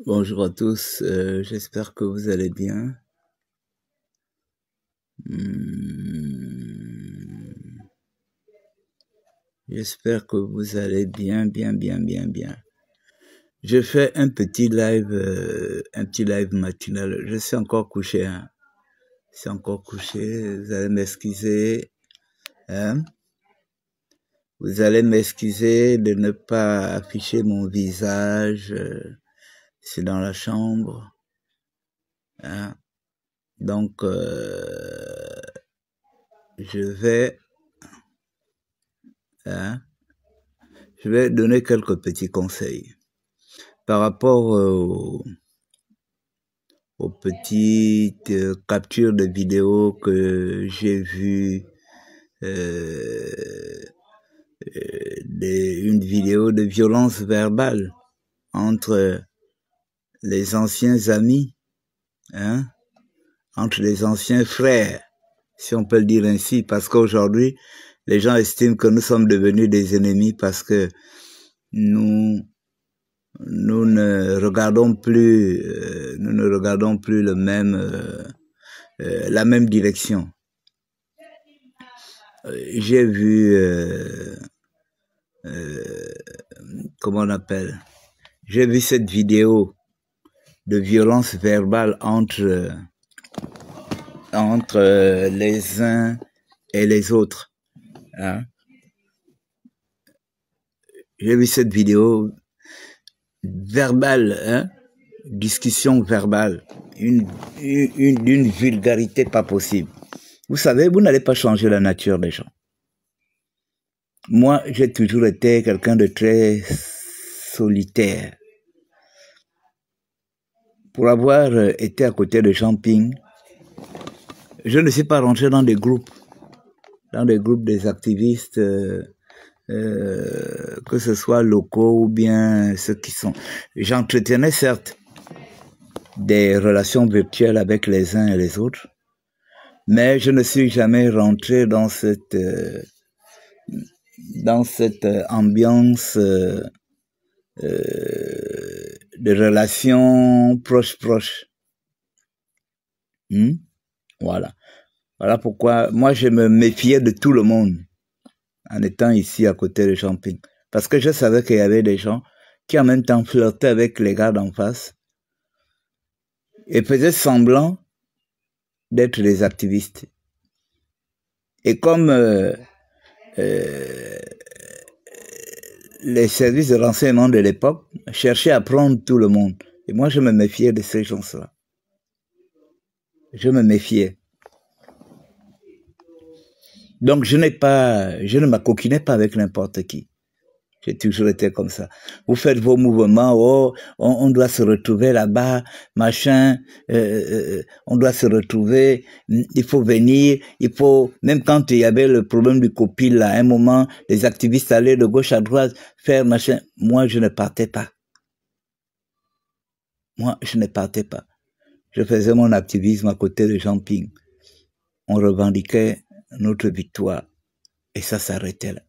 Bonjour à tous, j'espère que vous allez bien. J'espère que vous allez bien. Je fais un petit live matinal. Je suis encore couché, hein. Je suis encore couché, vous allez m'excuser, hein. Vous allez m'excuser de ne pas afficher mon visage, c'est dans la chambre, hein. Donc, je vais donner quelques petits conseils par rapport aux petites captures de vidéos que j'ai vues, une vidéo de violence verbale entre les anciens amis, hein, entre les anciens frères, si on peut le dire ainsi, parce qu'aujourd'hui, les gens estiment que nous sommes devenus des ennemis parce que nous ne regardons plus, la même direction. J'ai vu, comment on appelle, j'ai vu cette vidéo de violence verbale entre les uns et les autres, hein. J'ai vu cette vidéo verbale, hein, discussion verbale, d'une vulgarité pas possible. Vous savez, vous n'allez pas changer la nature des gens. Moi, j'ai toujours été quelqu'un de très solitaire. Pour avoir été à côté de Jean-Ping, je ne suis pas rentré dans des groupes des activistes, que ce soit locaux ou bien ceux qui sont... J'entretenais certes des relations virtuelles avec les uns et les autres, mais je ne suis jamais rentré dans cette ambiance de relations proches. Voilà. Voilà pourquoi moi je me méfiais de tout le monde en étant ici à côté de Jean-Ping. Parce que je savais qu'il y avait des gens qui en même temps flirtaient avec les gars d'en face et faisaient semblant d'être des activistes. Et comme les services de renseignement de l'époque cherchaient à prendre tout le monde. Et moi, je me méfiais de ces gens-là. Je me méfiais. Donc, je ne m'acoquinais pas avec n'importe qui. J'ai toujours été comme ça. Vous faites vos mouvements, oh, on doit se retrouver là-bas, machin, on doit se retrouver, il faut venir, même quand il y avait le problème du copil, là, à un moment, les activistes allaient de gauche à droite, faire machin. Moi, je ne partais pas. Moi, je ne partais pas. Je faisais mon activisme à côté de Jean-Ping. On revendiquait notre victoire. Et ça s'arrêtait là.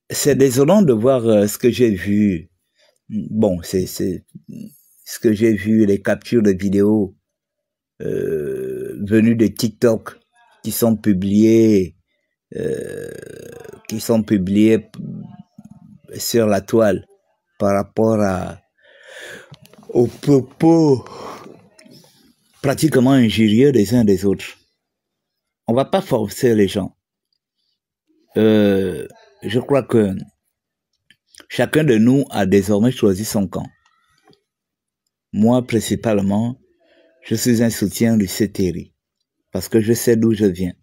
C'est désolant de voir ce que j'ai vu. Bon, c'est ce que j'ai vu, les captures de vidéos venues de TikTok qui sont publiées sur la toile par rapport aux propos pratiquement injurieux des uns des autres. On va pas forcer les gens. Je crois que chacun de nous a désormais choisi son camp. Moi, principalement, je suis un soutien du CTRI parce que je sais d'où je viens.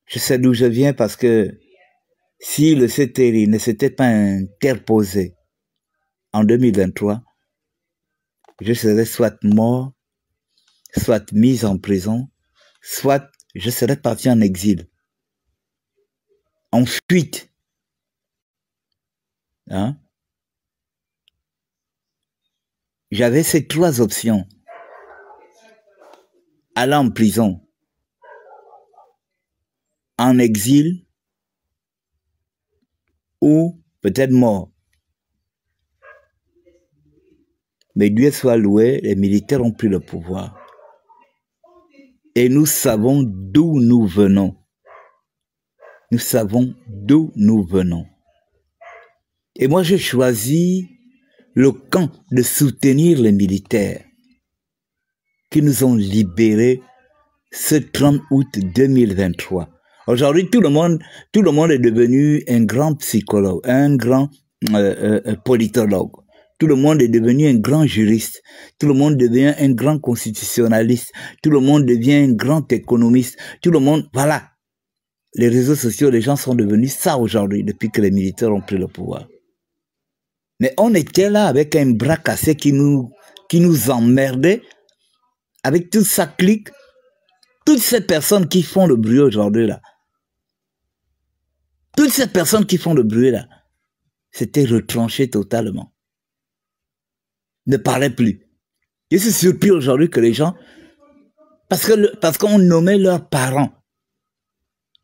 Je sais d'où je viens parce que si le CTRI ne s'était pas interposé en 2023, je serais soit mort, soit mis en prison, soit je serais parti en exil, en fuite. Hein? J'avais ces trois options. aller en prison, en exil ou peut-être mort. Mais Dieu soit loué, les militaires ont pris le pouvoir. Et nous savons d'où nous venons. Nous savons d'où nous venons. Et moi, j'ai choisi le camp de soutenir les militaires qui nous ont libérés ce 30 août 2023. Aujourd'hui, tout le monde est devenu un grand psychologue, un grand politologue. Tout le monde est devenu un grand juriste. Tout le monde devient un grand constitutionnaliste. Tout le monde devient un grand économiste. Tout le monde, voilà. Les réseaux sociaux, les gens sont devenus ça aujourd'hui, depuis que les militaires ont pris le pouvoir. Mais on était là avec un bras cassé qui nous emmerdait, avec toute sa clique, toutes ces personnes qui font le bruit aujourd'hui là. Toutes ces personnes qui font le bruit là, c'était retranché totalement. Ne parlaient plus. Je suis surpris aujourd'hui que les gens, parce qu'on nommait leurs parents,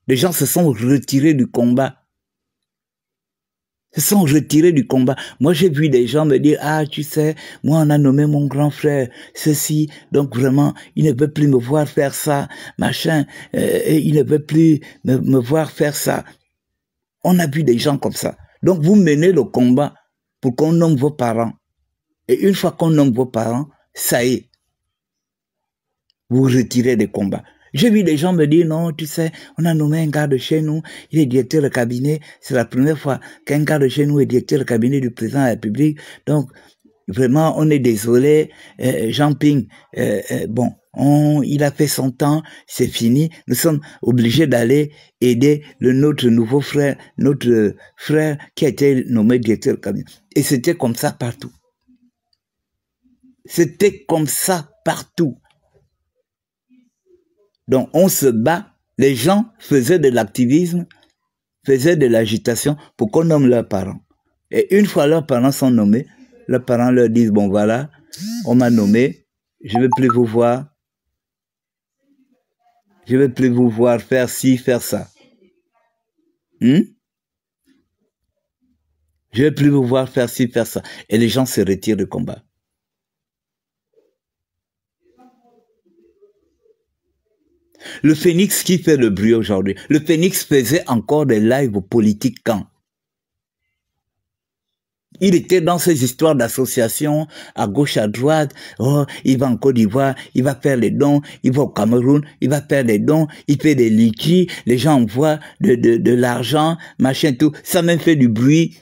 les gens se sont retirés du combat. Se sont retirés du combat. Moi, j'ai vu des gens me dire, ah, tu sais, moi, on a nommé mon grand frère, ceci, donc vraiment, il ne veut plus me voir faire ça, machin, il ne veut plus me voir faire ça. On a vu des gens comme ça. Donc, vous menez le combat pour qu'on nomme vos parents. Et une fois qu'on nomme vos parents, ça y est, vous retirez des combats. J'ai vu des gens me dire, non, tu sais, on a nommé un gars de chez nous, il est directeur de cabinet, c'est la première fois qu'un gars de chez nous est directeur de cabinet du président de la République, donc vraiment, on est désolé, Jean Ping, bon, il a fait son temps, c'est fini, nous sommes obligés d'aller aider notre nouveau frère, notre frère qui a été nommé directeur de cabinet. Et c'était comme ça partout. C'était comme ça partout. Donc, on se bat, les gens faisaient de l'activisme, faisaient de l'agitation pour qu'on nomme leurs parents. Et une fois leurs parents sont nommés, leurs parents leur disent, bon voilà, on m'a nommé, je ne veux plus vous voir, je ne veux plus vous voir faire ci, faire ça. Je ne veux plus vous voir faire ci, faire ça. Et les gens se retirent du combat. Le Phénix qui fait le bruit aujourd'hui, le Phénix faisait encore des lives politiques quand? Il était dans ces histoires d'associations, à gauche, à droite. Oh, il va en Côte d'Ivoire, il va faire les dons, il va au Cameroun, il va faire des dons, il fait des liquides, les gens envoient de l'argent, machin, tout. Ça même fait du bruit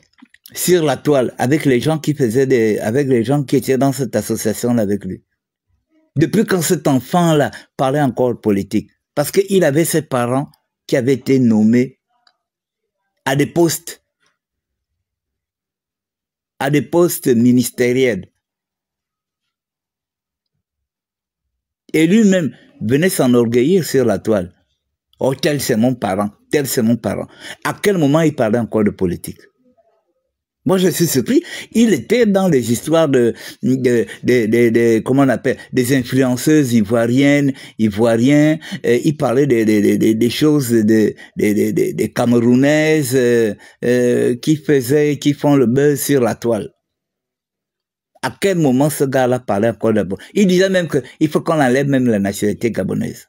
sur la toile avec les gens qui faisaient avec les gens qui étaient dans cette association-là avec lui. Depuis quand cet enfant-là parlait encore politique? Parce qu'il avait ses parents qui avaient été nommés à des postes ministériels. Et lui-même venait s'enorgueillir sur la toile. Oh, tel c'est mon parent, tel c'est mon parent. À quel moment il parlait encore de politique? Moi, je suis surpris. Il était dans les histoires comment on appelle, des influenceuses ivoiriennes, ivoiriens. Il parlait des choses des Camerounaises qui font le buzz sur la toile. À quel moment ce gars-là parlait encore d'abord? Il disait même qu'il faut qu'on enlève même la nationalité gabonaise.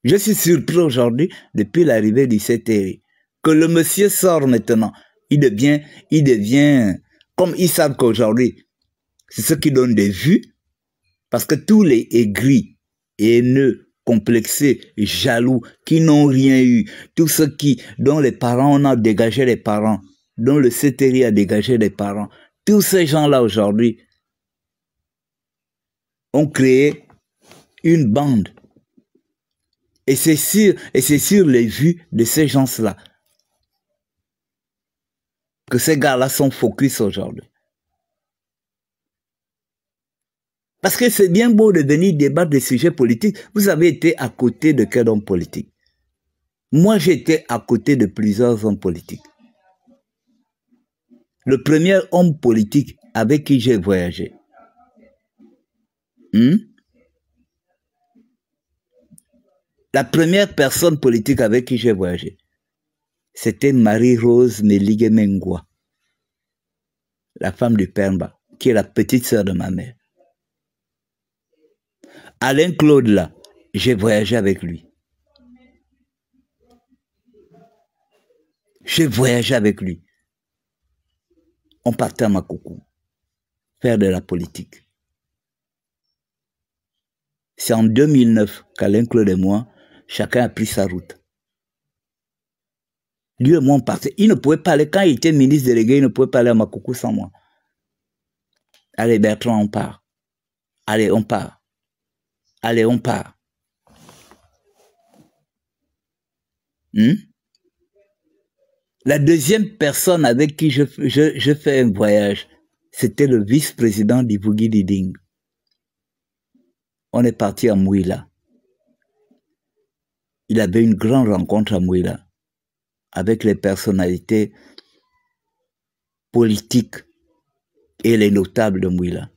Je suis surpris aujourd'hui, depuis l'arrivée du CTI, que le monsieur sort maintenant. Il devient, comme ils savent qu'aujourd'hui, c'est ce qui donne des vues, parce que tous les aigris, haineux, complexés, jaloux, qui n'ont rien eu, tous ceux dont les parents, on a dégagé les parents, dont le CTI a dégagé les parents, tous ces gens-là aujourd'hui ont créé une bande. Et c'est sur les vues de ces gens-là que ces gars-là sont focus aujourd'hui. Parce que c'est bien beau de venir débattre des sujets politiques. Vous avez été à côté de quel homme politique? Moi, j'étais à côté de plusieurs hommes politiques. Le premier homme politique avec qui j'ai voyagé, La première personne politique avec qui j'ai voyagé, c'était Marie-Rose Melige-Mengwa, la femme du Pemba, qui est la petite sœur de ma mère. Alain Claude, là, j'ai voyagé avec lui. J'ai voyagé avec lui. On partait à Makoukou, faire de la politique. C'est en 2009 qu'Alain Claude et moi, chacun a pris sa route. Lui et moi, on partait. Il ne pouvait pas aller. Quand il était ministre délégué, il ne pouvait pas aller à Makoukou sans moi. Allez, Bertrand, on part. Allez, on part. Allez, on part. La deuxième personne avec qui je fais un voyage, c'était le vice-président d'Ibougi Diding. On est parti à Mouila. Il avait une grande rencontre à Mouila avec les personnalités politiques et les notables de Mouila.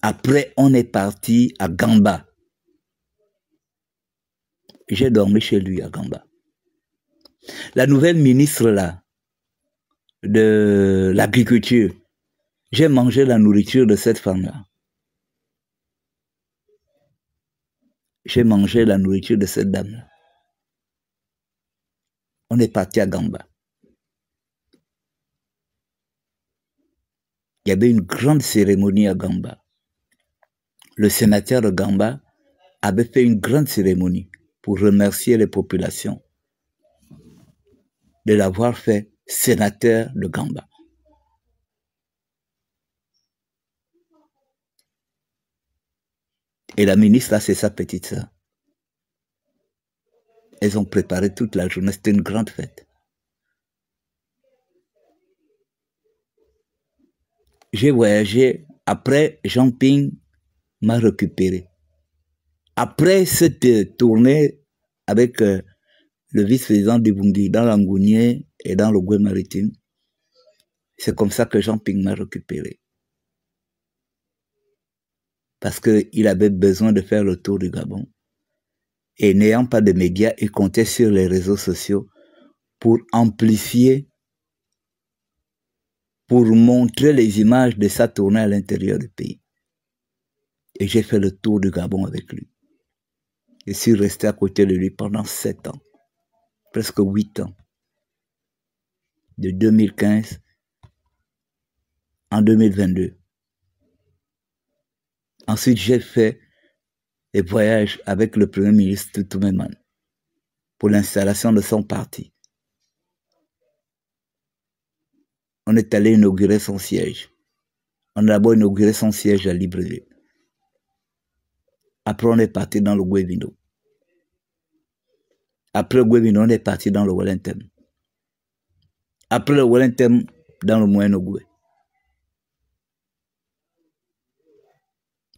Après, on est parti à Gamba. J'ai dormi chez lui à Gamba. La nouvelle ministre là, de l'agriculture, j'ai mangé la nourriture de cette femme-là. J'ai mangé la nourriture de cette dame-là. On est parti à Gamba. Il y avait une grande cérémonie à Gamba. Le sénateur de Gamba avait fait une grande cérémonie pour remercier les populations de l'avoir fait sénateur de Gamba. Et la ministre, là, c'est sa petite sœur. Elles ont préparé toute la journée, c'était une grande fête. J'ai voyagé, après Jean Ping m'a récupéré. Après cette tournée avec le vice-président d'Ibungi dans l'Angounier et dans le Goué maritime, c'est comme ça que Jean Ping m'a récupéré. Parce qu'il avait besoin de faire le tour du Gabon. Et n'ayant pas de médias, il comptait sur les réseaux sociaux pour amplifier, pour montrer les images de sa tournée à l'intérieur du pays. Et j'ai fait le tour du Gabon avec lui. Je suis resté à côté de lui pendant 7 ans, presque 8 ans, de 2015 en 2022. Ensuite, j'ai fait des voyages avec le Premier ministre Toutou-Méman pour l'installation de son parti. On est allé inaugurer son siège. On a d'abord inauguré son siège à Libreville. Après, on est parti dans le Guévino. Après le Guévino, on est parti dans le Wellington. Après le Wellington, dans le Moyen-Ogoué.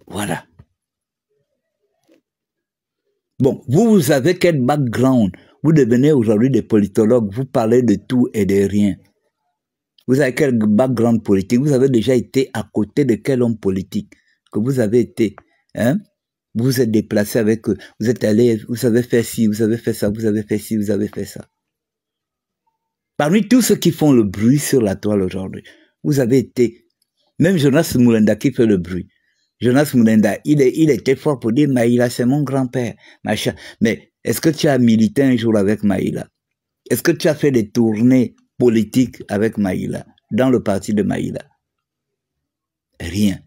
Voilà. Bon, vous avez quel background? Vous devenez aujourd'hui des politologues, vous parlez de tout et de rien. Vous avez quel background politique? Vous avez déjà été à côté de quel homme politique que vous avez été, hein? Vous vous êtes déplacé avec eux, vous êtes allé, vous avez fait ci, vous avez fait ça, vous avez fait ci, vous avez fait ça. Parmi tous ceux qui font le bruit sur la toile aujourd'hui, vous avez été, même Jonas Moulenda qui fait le bruit. Jonas Moulenda, il était fort pour dire Maïla, c'est mon grand-père, machin. Mais est-ce que tu as milité un jour avec Maïla? Est-ce que tu as fait des tournées politiques avec Maïla, dans le parti de Maïla? Rien.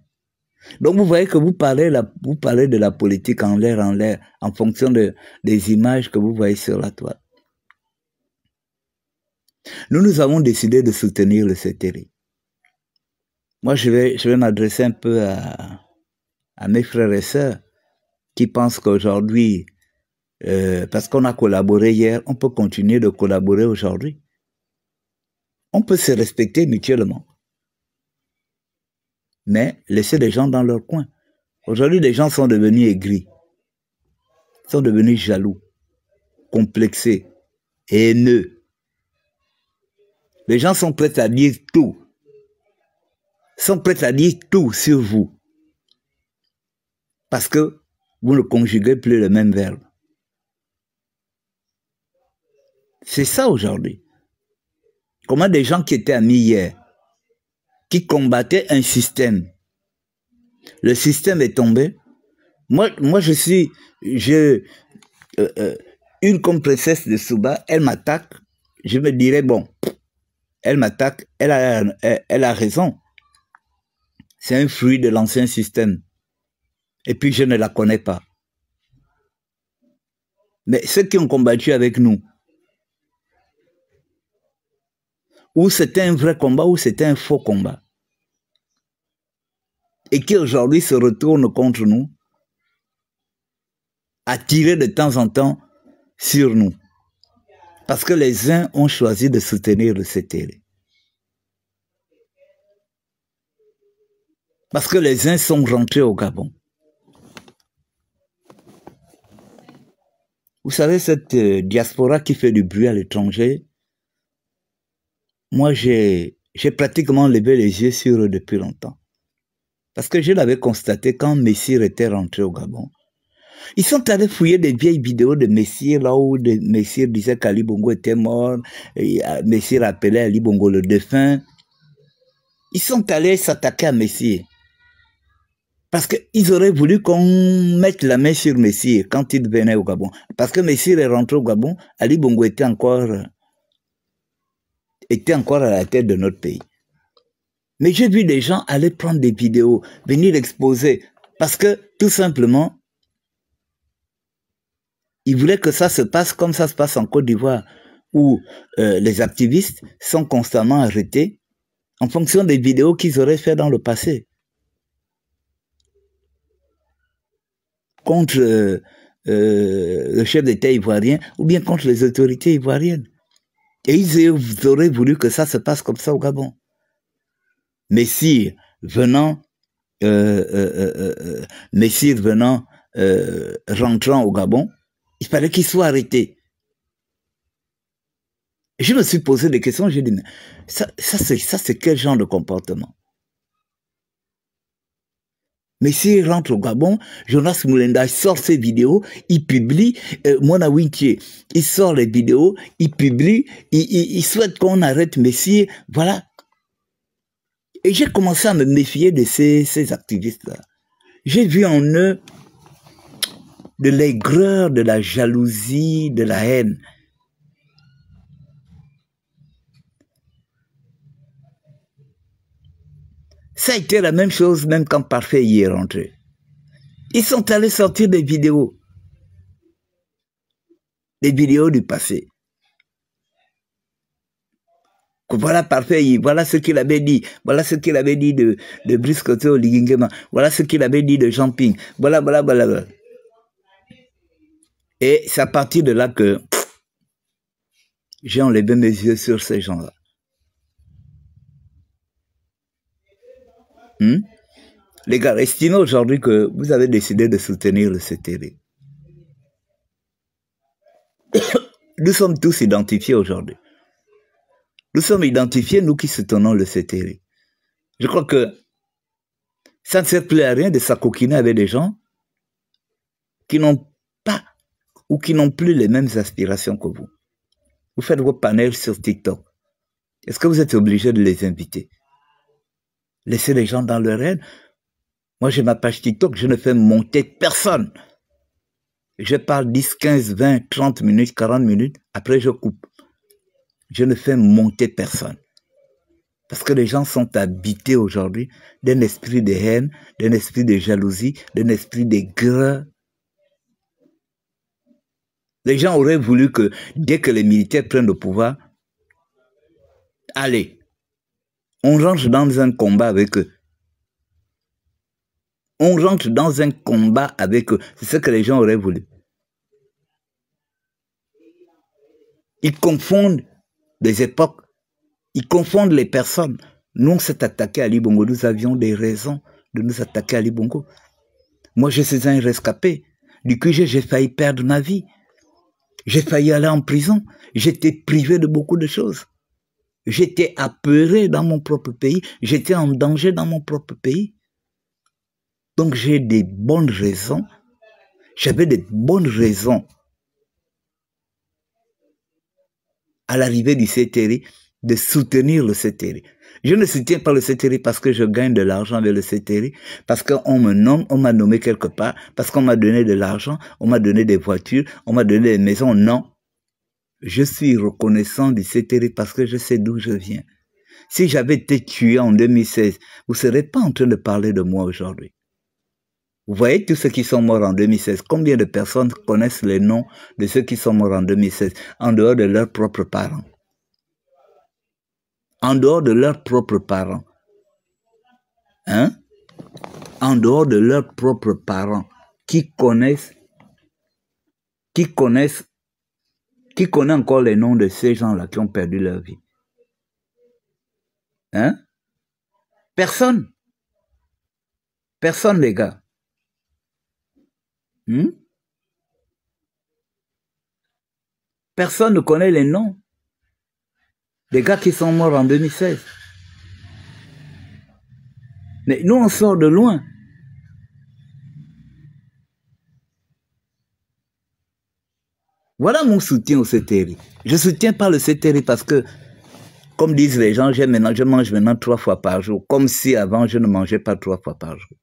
Donc vous voyez que vous parlez de la politique en l'air, en fonction des images que vous voyez sur la toile. Nous avons décidé de soutenir le CTRI. Moi, je vais m'adresser un peu à mes frères et sœurs qui pensent qu'aujourd'hui, parce qu'on a collaboré hier, on peut continuer de collaborer aujourd'hui. On peut se respecter mutuellement. Mais laisser les gens dans leur coin. Aujourd'hui, les gens sont devenus aigris, sont devenus jaloux, complexés, haineux. Les gens sont prêts à dire tout, sont prêts à dire tout sur vous. Parce que Vous ne conjuguez plus le même verbe. C'est ça aujourd'hui. Comment des gens qui étaient amis hier, qui combattaient un système, le système est tombé. Moi je suis, une comme princesse de Souba, elle m'attaque, je me dirais, bon, elle m'attaque, elle a raison. C'est un fruit de l'ancien système. Et puis je ne la connais pas. Mais ceux qui ont combattu avec nous, ou c'était un vrai combat, ou c'était un faux combat, et qui aujourd'hui se retournent contre nous, à tirer de temps en temps sur nous. Parce que les uns ont choisi de soutenir le CTL. Parce que les uns sont rentrés au Gabon. Vous savez, cette diaspora qui fait du bruit à l'étranger, moi j'ai pratiquement levé les yeux sur eux depuis longtemps. Parce que je l'avais constaté quand Messire était rentré au Gabon. Ils sont allés fouiller des vieilles vidéos de Messire, là où Messire disait qu'Ali Bongo était mort, et Messire appelait Ali Bongo le défunt. Ils sont allés s'attaquer à Messire. Parce qu'ils auraient voulu qu'on mette la main sur Messire quand il venait au Gabon. Parce que Messire est rentré au Gabon, Ali Bongo était encore à la tête de notre pays. Mais j'ai vu des gens aller prendre des vidéos, venir exposer, parce que tout simplement, ils voulaient que ça se passe comme ça se passe en Côte d'Ivoire, où les activistes sont constamment arrêtés en fonction des vidéos qu'ils auraient fait dans le passé. Contre le chef d'État ivoirien, ou bien contre les autorités ivoiriennes. Et ils auraient voulu que ça se passe comme ça au Gabon. Messire venant, rentrant au Gabon, il fallait qu'il soit arrêté. Et je me suis posé des questions, j'ai dit, mais ça c'est quel genre de comportement? Mais s'il rentre au Gabon, Jonas Moulenda sort ses vidéos, il publie, Mona Wintier, il sort les vidéos, il publie, il souhaite qu'on arrête Messire, voilà. Et j'ai commencé à me méfier de ces activistes-là. J'ai vu en eux de l'aigreur, de la jalousie, de la haine. Ça a été la même chose même quand Parfait y est rentré. Ils sont allés sortir des vidéos du passé. Voilà Parfait, voilà ce qu'il avait dit, voilà ce qu'il avait dit de Brice Koto Ligingema, voilà ce qu'il avait dit de Jean Ping, voilà. Et c'est à partir de là que j'ai enlevé mes yeux sur ces gens-là. Les gars, estimez aujourd'hui que vous avez décidé de soutenir le CTL. Nous sommes tous identifiés aujourd'hui. Nous sommes identifiés, nous qui soutenons le CTL. Je crois que ça ne sert plus à rien de s'acoquiner avec des gens qui n'ont pas ou qui n'ont plus les mêmes aspirations que vous. Vous faites vos panels sur TikTok. Est-ce que vous êtes obligé de les inviter? Laissez les gens dans leur aide. Moi, j'ai ma page TikTok, je ne fais monter personne. Je parle 10, 15, 20, 30 minutes, 40 minutes, après je coupe. Je ne fais monter personne. Parce que les gens sont habités aujourd'hui d'un esprit de haine, d'un esprit de jalousie, d'un esprit d'aigreur. Les gens auraient voulu que, dès que les militaires prennent le pouvoir, allez, on rentre dans un combat avec eux. On rentre dans un combat avec eux. C'est ce que les gens auraient voulu. Ils confondent des époques. Ils confondent les personnes. Nous, on s'est attaqué à Ali Bongo. Nous avions des raisons de nous attaquer à Ali Bongo. Moi, je suis un rescapé. Du coup, j'ai failli perdre ma vie. J'ai failli aller en prison. J'étais privé de beaucoup de choses. J'étais apeuré dans mon propre pays. J'étais en danger dans mon propre pays. Donc, j'ai des bonnes raisons J'avais de bonnes raisons à l'arrivée du CTRI de soutenir le CTRI. Je ne soutiens pas le CTRI parce que je gagne de l'argent avec le CTRI, parce qu'on me nomme, on m'a nommé quelque part, parce qu'on m'a donné de l'argent, on m'a donné des voitures, on m'a donné des maisons. Non. Je suis reconnaissant du CTRI parce que je sais d'où je viens. Si j'avais été tué en 2016, vous ne serez pas en train de parler de moi aujourd'hui. Vous voyez tous ceux qui sont morts en 2016. Combien de personnes connaissent les noms de ceux qui sont morts en 2016 en dehors de leurs propres parents? En dehors de leurs propres parents. Hein? En dehors de leurs propres parents. Qui connaît encore les noms de ces gens-là qui ont perdu leur vie? Hein? Personne. Personne, les gars. Personne ne connaît les noms des gars qui sont morts en 2016. Mais nous, on sort de loin. Voilà mon soutien au CTRI. Je ne soutiens pas le CTRI parce que, comme disent les gens, je mange maintenant 3 fois par jour. Comme si avant, je ne mangeais pas 3 fois par jour.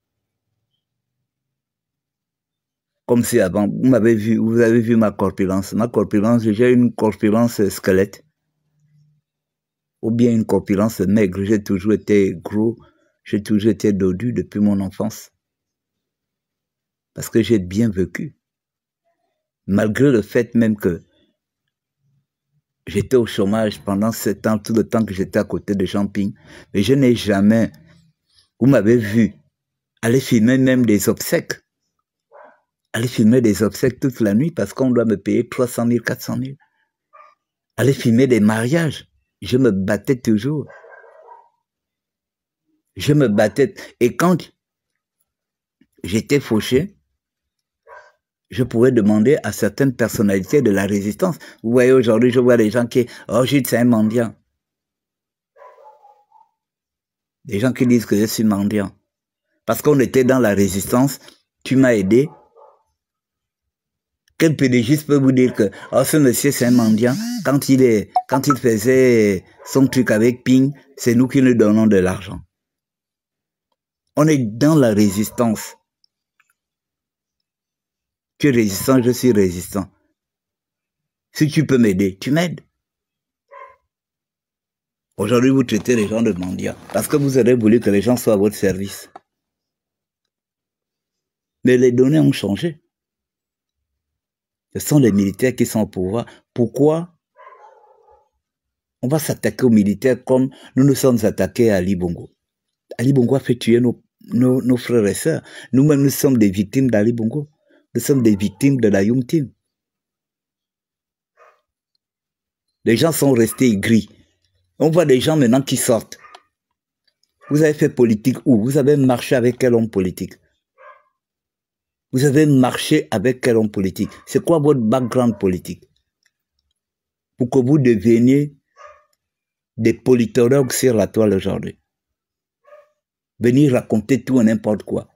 Comme si avant, vous avez vu ma corpulence. Ma corpulence, j'ai une corpulence squelette. Ou bien une corpulence maigre. J'ai toujours été gros. J'ai toujours été dodu depuis mon enfance. Parce que j'ai bien vécu. Malgré le fait même que j'étais au chômage pendant 7 ans, tout le temps que j'étais à côté de Jean-Ping. Mais je n'ai jamais, vous m'avez vu, aller filmer même des obsèques. Aller filmer des obsèques toute la nuit parce qu'on doit me payer 300 000, 400 000. Aller filmer des mariages. Je me battais toujours. Je me battais. Et quand j'étais fauché, je pouvais demander à certaines personnalités de la résistance. Vous voyez, aujourd'hui, je vois des gens qui... Oh, Gilles, c'est un mendiant. Des gens qui disent que je suis mendiant. Parce qu'on était dans la résistance, tu m'as aidé. Quel pédagogiste peut vous dire que oh, ce monsieur c'est un mendiant, quand il faisait son truc avec Ping, c'est nous qui lui donnons de l'argent. On est dans la résistance. Tu es résistant, je suis résistant. Si tu peux m'aider, tu m'aides. Aujourd'hui, vous traitez les gens de mendiants parce que vous aurez voulu que les gens soient à votre service. Mais les données ont changé. Ce sont les militaires qui sont au pouvoir. Pourquoi on va s'attaquer aux militaires comme nous nous sommes attaqués à Ali Bongo? Ali Bongo a fait tuer nos frères et sœurs. Nous-mêmes, nous sommes des victimes d'Ali Bongo. Nous sommes des victimes de la Young Team. Les gens sont restés aigris. On voit des gens maintenant qui sortent. Vous avez fait politique où? Vous avez marché avec quel homme politique? Vous avez marché avec quel homme politique? C'est quoi votre background politique? Pour que vous deveniez des politologues sur la toile aujourd'hui. Venir raconter tout et n'importe quoi.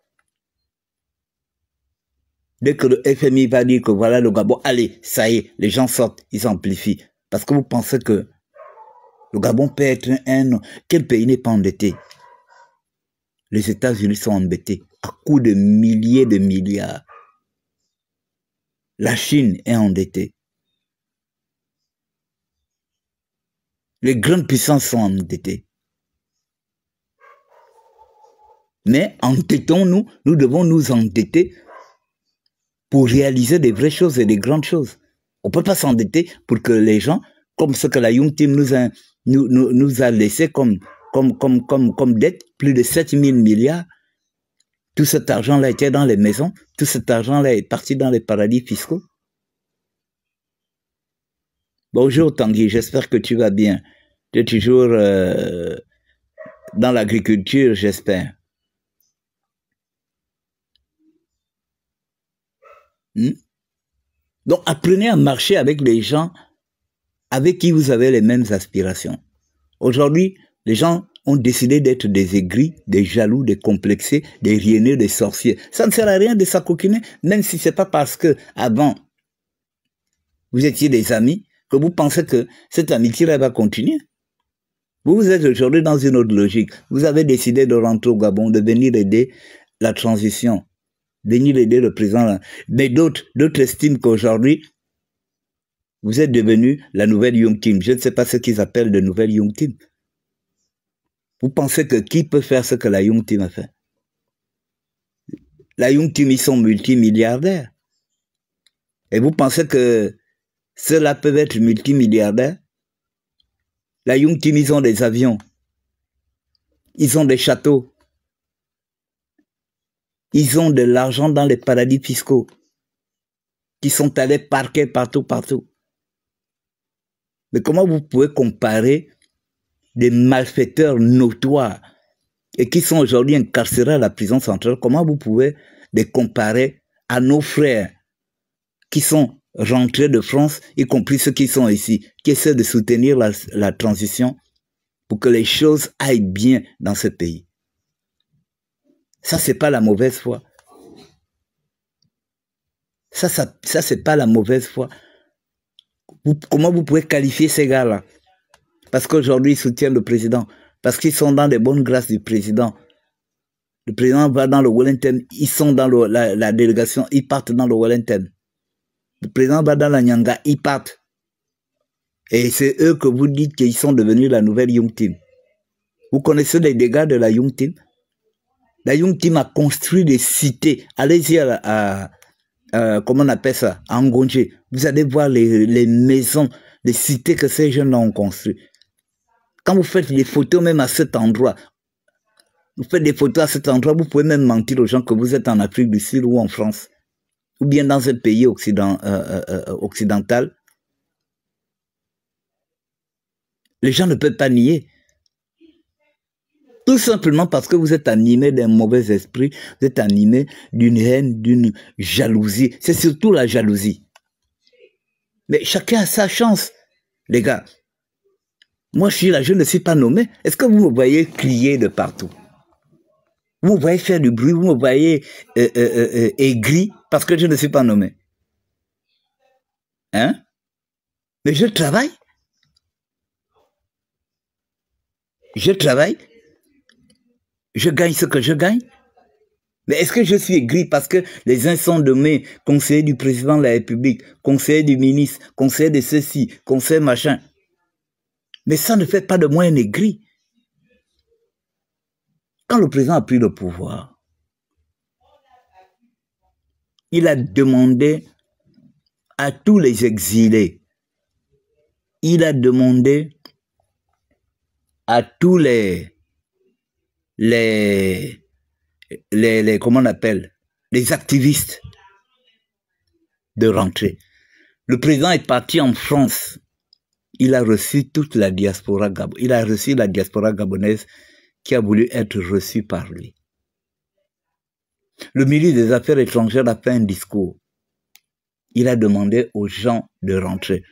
Dès que le FMI va dire que voilà le Gabon, allez, ça y est, les gens sortent, ils amplifient. Parce que vous pensez que le Gabon peut être quel pays n'est pas endetté? Les États-Unis sont endettés à coups de milliers de milliards. La Chine est endettée. Les grandes puissances sont endettées. Mais endettons-nous, nous devons nous endetter pour réaliser des vraies choses et des grandes choses. On ne peut pas s'endetter pour que les gens, comme ce que la Young Team nous a laissé comme dette, plus de 7 000 milliards, tout cet argent-là était dans les maisons, tout cet argent-là est parti dans les paradis fiscaux. Bonjour Tanguy, j'espère que tu vas bien. Tu es toujours dans l'agriculture, j'espère. Donc apprenez à marcher avec les gens avec qui vous avez les mêmes aspirations. Aujourd'hui, les gens ont décidé d'être des aigris, des jaloux, des complexés, des rienneux, des sorciers. Ça ne sert à rien de s'acoquiner, même si c'est pas parce que avant vous étiez des amis que vous pensez que cette amitié va continuer. Vous êtes aujourd'hui dans une autre logique. Vous avez décidé de rentrer au Gabon, de venir aider la transition, venir aider le président. Mais d'autres estiment qu'aujourd'hui, vous êtes devenu la nouvelle Young Team. Je ne sais pas ce qu'ils appellent de nouvelle Young Team. Vous pensez que qui peut faire ce que la Young Team a fait? La Young Team, ils sont multimilliardaires. Et vous pensez que ceux-là peuvent être multimilliardaires? La Young Team, ils ont des avions. Ils ont des châteaux. Ils ont de l'argent dans les paradis fiscaux. Qui sont allés parquer partout. Mais comment vous pouvez comparer des malfaiteurs notoires et qui sont aujourd'hui incarcérés à la prison centrale, comment vous pouvez les comparer à nos frères qui sont rentrés de France, y compris ceux qui sont ici, qui essaient de soutenir la transition pour que les choses aillent bien dans ce pays? Ça, c'est pas la mauvaise foi. Ça c'est pas la mauvaise foi. Comment vous pouvez qualifier ces gars-là? Parce qu'aujourd'hui, ils soutiennent le président. Parce qu'ils sont dans les bonnes grâces du président. Le président va dans le Wellington, ils sont dans la délégation, ils partent dans le Wellington. Le président va dans la Nyanga, ils partent. Et c'est eux que vous dites qu'ils sont devenus la nouvelle Young Team. Vous connaissez les dégâts de la Young Team? La Young Team a construit des cités. Allez-y comment on appelle ça? À Ngonje. Vous allez voir les maisons, les cités que ces jeunes ont construites. Quand vous faites des photos même à cet endroit, vous faites des photos à cet endroit, vous pouvez même mentir aux gens que vous êtes en Afrique du Sud ou en France, ou bien dans un pays occidental. Les gens ne peuvent pas nier. Tout simplement parce que vous êtes animé d'un mauvais esprit, vous êtes animé d'une haine, d'une jalousie. C'est surtout la jalousie. Mais chacun a sa chance, les gars. Moi, je suis là, je ne suis pas nommé. Est-ce que vous me voyez crier de partout? Vous me voyez faire du bruit, vous me voyez aigri parce que je ne suis pas nommé. Hein? Mais je travaille. Je travaille. Je gagne ce que je gagne. Mais est-ce que je suis aigri parce que les uns sont nommés conseillers du président de la République, conseillers du ministre, conseillers de ceci, conseillers machin? Mais ça ne fait pas de moi un aigri. Quand le président a pris le pouvoir, il a demandé à tous les exilés, il a demandé à tous comment on appelle, les activistes de rentrer. Le président est parti en France. Il a reçu toute la diaspora gabonaise. Il a reçu la diaspora gabonaise qui a voulu être reçue par lui. Le ministre des Affaires étrangères a fait un discours. Il a demandé aux gens de rentrer.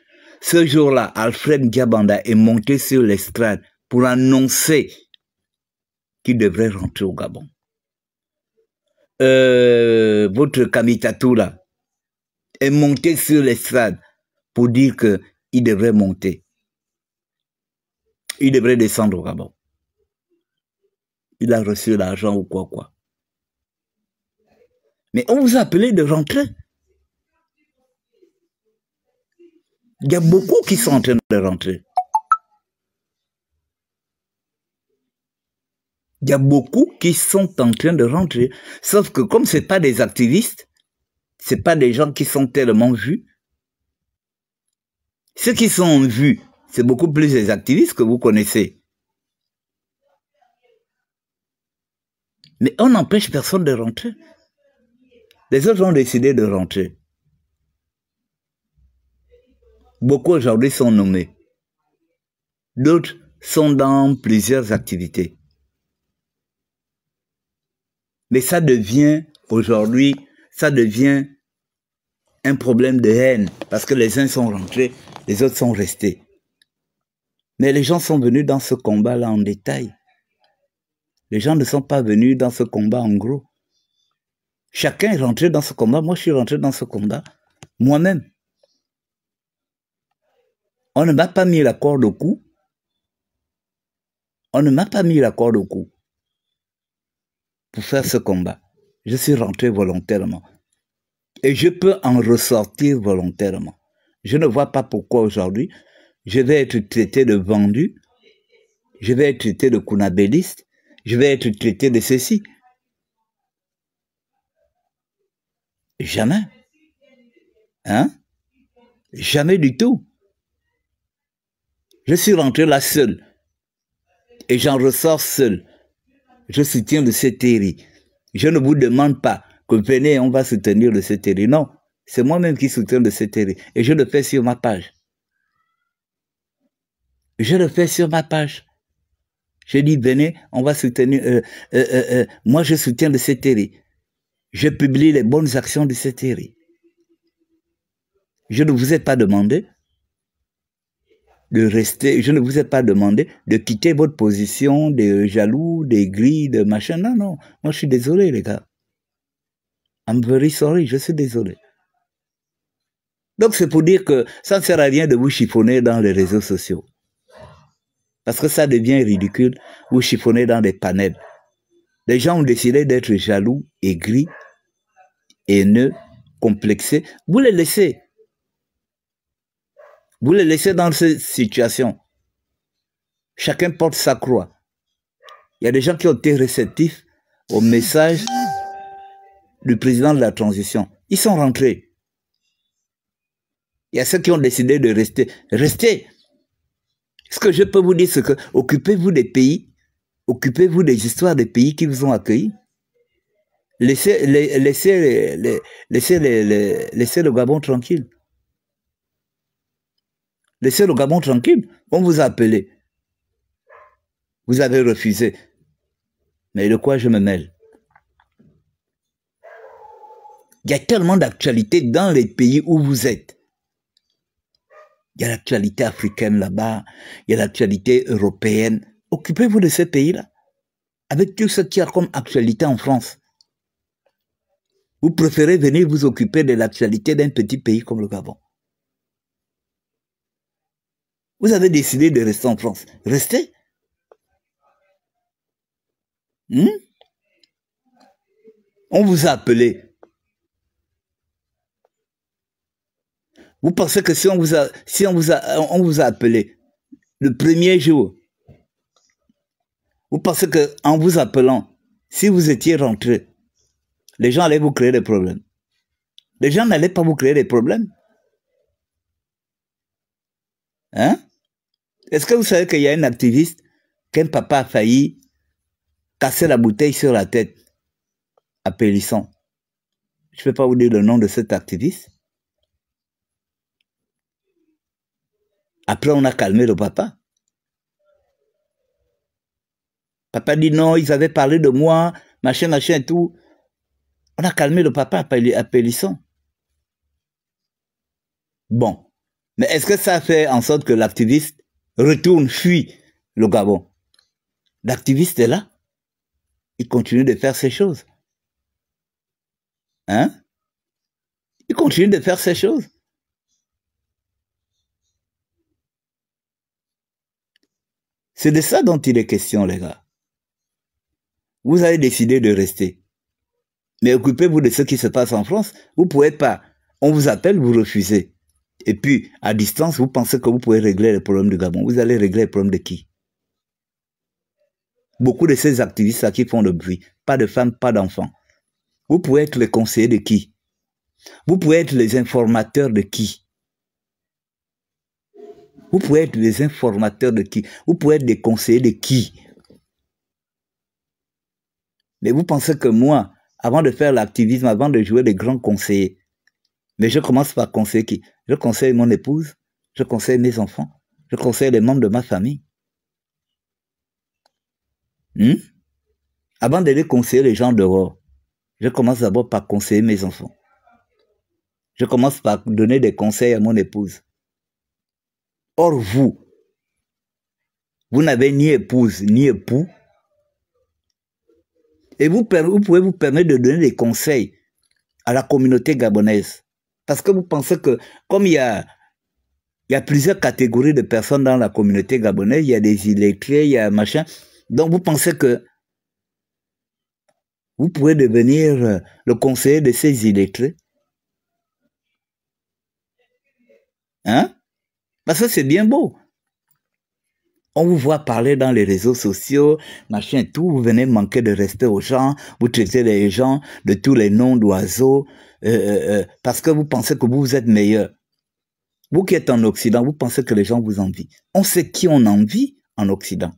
Ce jour-là, Alfred Diabanda est monté sur l'estrade pour annoncer qu'il devrait rentrer au Gabon. Votre Kamitatou là est monté sur l'estrade pour dire qu'il devrait monter. Il devrait descendre au Gabon. Il a reçu l'argent ou quoi. Mais on vous a appelé de rentrer. Il y a beaucoup qui sont en train de rentrer. Il y a beaucoup qui sont en train de rentrer. Sauf que comme ce n'est pas des activistes, ce n'est pas des gens qui sont tellement vus. Ceux qui sont vus, c'est beaucoup plus les activistes que vous connaissez. Mais on n'empêche personne de rentrer. Les autres ont décidé de rentrer. Beaucoup aujourd'hui sont nommés. D'autres sont dans plusieurs activités. Mais ça devient, aujourd'hui, ça devient un problème de haine. Parce que les uns sont rentrés, les autres sont restés. Mais les gens sont venus dans ce combat-là en détail. Les gens ne sont pas venus dans ce combat en gros. Chacun est rentré dans ce combat. Moi, je suis rentré dans ce combat moi-même. On ne m'a pas mis la corde au cou. On ne m'a pas mis la corde au cou pour faire ce combat. Je suis rentré volontairement. Et je peux en ressortir volontairement. Je ne vois pas pourquoi aujourd'hui, je vais être traité de vendu, je vais être traité de kunabéliste, je vais être traité de ceci. Jamais. Hein? Jamais du tout. Je suis rentré là seul. Et j'en ressors seul. Je soutiens le CTRI. Je ne vous demande pas que venez, on va soutenir le CTRI. Non, c'est moi-même qui soutiens le CTRI. Et je le fais sur ma page. Je le fais sur ma page. Je dis, venez, on va soutenir... moi, je soutiens le CTRI. Je publie les bonnes actions du CTRI. Je ne vous ai pas demandé de rester, je ne vous ai pas demandé de quitter votre position de jaloux, d'aigri, de machin. Non, non. Moi, je suis désolé, les gars. I'm very sorry, je suis désolé. Donc, c'est pour dire que ça ne sert à rien de vous chiffonner dans les réseaux sociaux. Parce que ça devient ridicule, vous chiffonner dans des panels. Les gens ont décidé d'être jaloux, aigris, haineux, complexés. Vous les laissez. Vous les laissez dans cette situation. Chacun porte sa croix. Il y a des gens qui ont été réceptifs au message du président de la transition. Ils sont rentrés. Il y a ceux qui ont décidé de rester. Restez. Ce que je peux vous dire, c'est que occupez-vous des pays, occupez-vous des histoires des pays qui vous ont accueillis. Laissez le Gabon tranquille. Laissez le Gabon tranquille. On vous a appelé. Vous avez refusé. Mais de quoi je me mêle? Il y a tellement d'actualités dans les pays où vous êtes. Il y a l'actualité africaine là-bas, il y a l'actualité européenne. Occupez-vous de ces pays-là. Avec tout ce qu'il y a comme actualité en France. Vous préférez venir vous occuper de l'actualité d'un petit pays comme le Gabon. Vous avez décidé de rester en France. Restez. On vous a appelé. Vous pensez que si on vous a appelé le premier jour, vous pensez qu'en vous appelant, si vous étiez rentré, les gens allaient vous créer des problèmes? Les gens n'allaient pas vous créer des problèmes? Hein? Est-ce que vous savez qu'il y a un activiste qu'un papa a failli casser la bouteille sur la tête à Pélisson? Je ne peux pas vous dire le nom de cet activiste. Après, on a calmé le papa. Papa dit non, ils avaient parlé de moi, machin, machin et tout. On a calmé le papa à Pélisson. Bon. Mais est-ce que ça fait en sorte que l'activiste retourne, fuit le Gabon? L'activiste est là. Il continue de faire ces choses. Hein? Il continue de faire ces choses. C'est de ça dont il est question, les gars. Vous avez décidé de rester. Mais occupez-vous de ce qui se passe en France. Vous ne pouvez pas. On vous appelle, vous refusez. Et puis, à distance, vous pensez que vous pouvez régler les problèmes du Gabon. Vous allez régler les problèmes de qui? Beaucoup de ces activistes qui font le bruit. Pas de femmes, pas d'enfants. Vous pouvez être les conseillers de qui? Vous pouvez être les informateurs de qui? Vous pouvez être les informateurs de qui? Vous pouvez être des conseillers de qui? Mais vous pensez que moi, avant de faire l'activisme, avant de jouer les grands conseillers, mais je commence par conseiller qui? Je conseille mon épouse, je conseille mes enfants, je conseille les membres de ma famille. Avant d'aller conseiller les gens dehors, je commence d'abord par conseiller mes enfants. Je commence par donner des conseils à mon épouse. Or, vous n'avez ni épouse ni époux. Et vous pouvez vous permettre de donner des conseils à la communauté gabonaise. Parce que vous pensez que, comme il y a plusieurs catégories de personnes dans la communauté gabonaise, il y a des illettrés, il y a machin. Donc vous pensez que vous pouvez devenir le conseiller de ces illettrés. Hein? Parce que c'est bien beau. On vous voit parler dans les réseaux sociaux, machin et tout, vous venez manquer de respect aux gens, vous traitez les gens de tous les noms d'oiseaux, parce que vous pensez que vous êtes meilleur. Vous qui êtes en Occident, vous pensez que les gens vous envient. On sait qui on envie en Occident.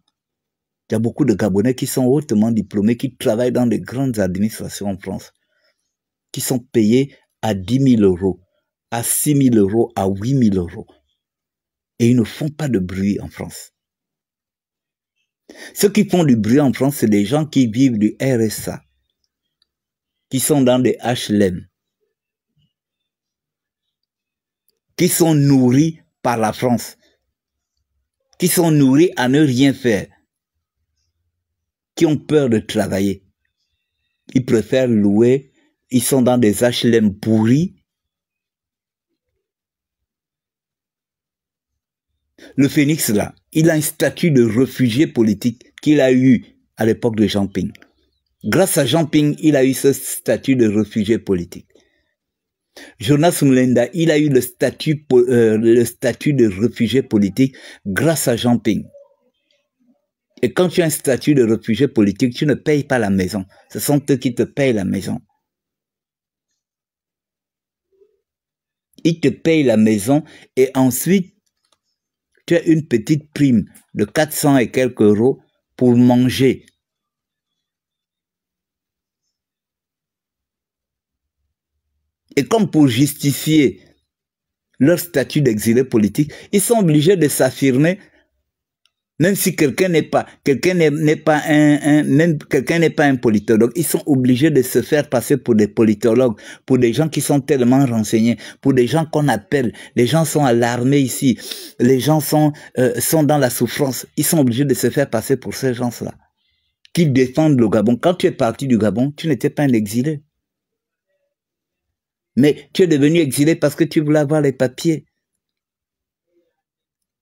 Il y a beaucoup de Gabonais qui sont hautement diplômés, qui travaillent dans des grandes administrations en France, qui sont payés à 10 000 euros, à 6 000 euros, à 8 000 euros. Et ils ne font pas de bruit en France. Ceux qui font du bruit en France, c'est des gens qui vivent du RSA, qui sont dans des HLM, qui sont nourris par la France, qui sont nourris à ne rien faire, qui ont peur de travailler. Ils préfèrent louer, ils sont dans des HLM pourris. Le Phénix, là, il a un statut de réfugié politique qu'il a eu à l'époque de Jean Ping. Grâce à Jean Ping, il a eu ce statut de réfugié politique. Jonas Mulenda, il a eu le statut de réfugié politique grâce à Jean Ping. Et quand tu as un statut de réfugié politique, tu ne payes pas la maison. Ce sont eux qui te payent la maison. Ils te payent la maison et ensuite, tu as une petite prime de 400 et quelques euros pour manger. Et comme pour justifier leur statut d'exilé politique, ils sont obligés de s'affirmer, même si quelqu'un n'est pas un politologue, ils sont obligés de se faire passer pour des politologues, pour des gens qui sont tellement renseignés, pour des gens qu'on appelle, les gens sont alarmés ici, les gens sont dans la souffrance, ils sont obligés de se faire passer pour ces gens-là, qui défendent le Gabon. Quand tu es parti du Gabon, tu n'étais pas un exilé. Mais tu es devenu exilé parce que tu voulais avoir les papiers.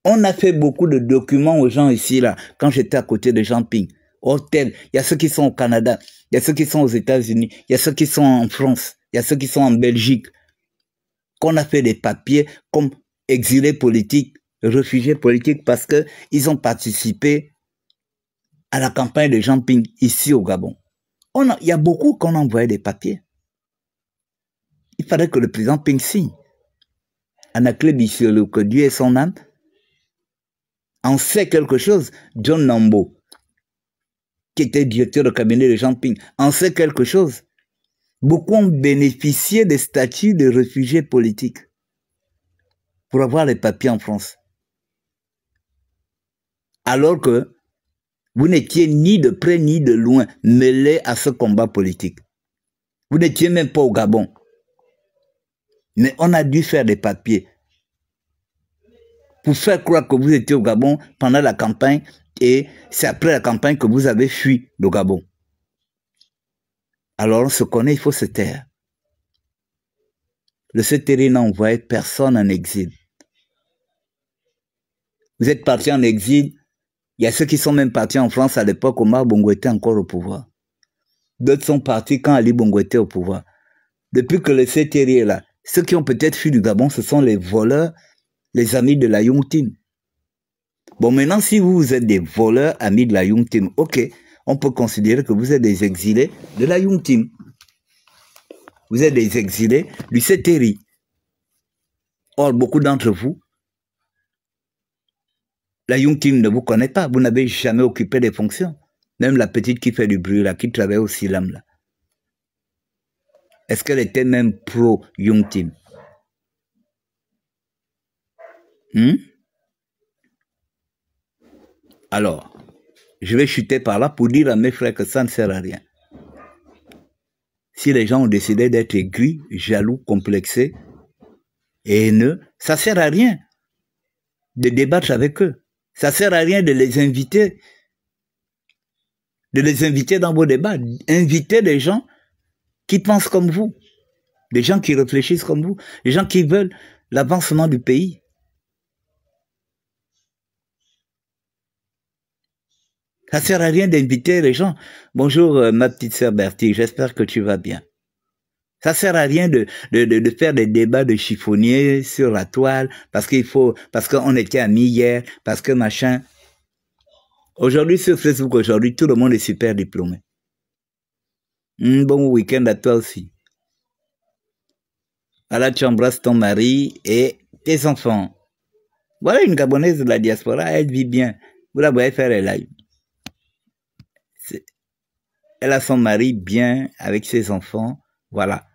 On a fait beaucoup de documents aux gens ici, là, quand j'étais à côté de Jean Ping. Hôtel, il y a ceux qui sont au Canada, il y a ceux qui sont aux États-Unis, il y a ceux qui sont en France, il y a ceux qui sont en Belgique. Qu'on a fait des papiers comme exilés politiques, réfugiés politiques, parce qu'ils ont participé à la campagne de Jean Ping ici au Gabon. Il y a beaucoup qu'on a envoyé des papiers. Il fallait que le président Ping signe. Anaclé Bissiolo, que Dieu ait son âme, en sait quelque chose. John Nambo, qui était directeur de cabinet de Jean Ping, en sait quelque chose. Beaucoup ont bénéficié des statuts de réfugiés politiques pour avoir les papiers en France. Alors que vous n'étiez ni de près ni de loin mêlés à ce combat politique. Vous n'étiez même pas au Gabon. Mais on a dû faire des papiers pour faire croire que vous étiez au Gabon pendant la campagne et c'est après la campagne que vous avez fui le Gabon. Alors on se connaît, il faut se taire. Le CTRI n'a envoyé personne en exil. Vous êtes partis en exil, il y a ceux qui sont même partis en France à l'époque où Omar Bongo était encore au pouvoir. D'autres sont partis quand Ali Bongo était au pouvoir. Depuis que le CTRI est là, ceux qui ont peut-être fui du Gabon, ce sont les voleurs, les amis de la Young Team. Bon, maintenant, si vous êtes des voleurs, amis de la Young Team, ok, on peut considérer que vous êtes des exilés de la Young Team. Vous êtes des exilés du CTRI. Or, beaucoup d'entre vous, la Young Team ne vous connaît pas. Vous n'avez jamais occupé des fonctions. Même la petite qui fait du bruit, là, qui travaille au Silam, là. Est-ce qu'elle était même pro-Young Team? Alors, je vais chuter par là pour dire à mes frères que ça ne sert à rien. Si les gens ont décidé d'être aigris, jaloux, complexés et haineux, ça ne sert à rien de débattre avec eux. Ça ne sert à rien de les inviter. de les inviter dans vos débats. Invitez des gens qui pensent comme vous, des gens qui réfléchissent comme vous, des gens qui veulent l'avancement du pays. Ça ne sert à rien d'inviter les gens. Bonjour ma petite sœur Bertie, j'espère que tu vas bien. Ça sert à rien de faire des débats de chiffonniers sur la toile parce qu'on était amis hier, parce que machin. Aujourd'hui sur Facebook, aujourd'hui tout le monde est super diplômé. Bon week-end à toi aussi. Voilà, tu embrasses ton mari et tes enfants. Voilà une Gabonaise de la diaspora, elle vit bien. Vous la voyez faire les lives. Elle a son mari bien avec ses enfants. Voilà.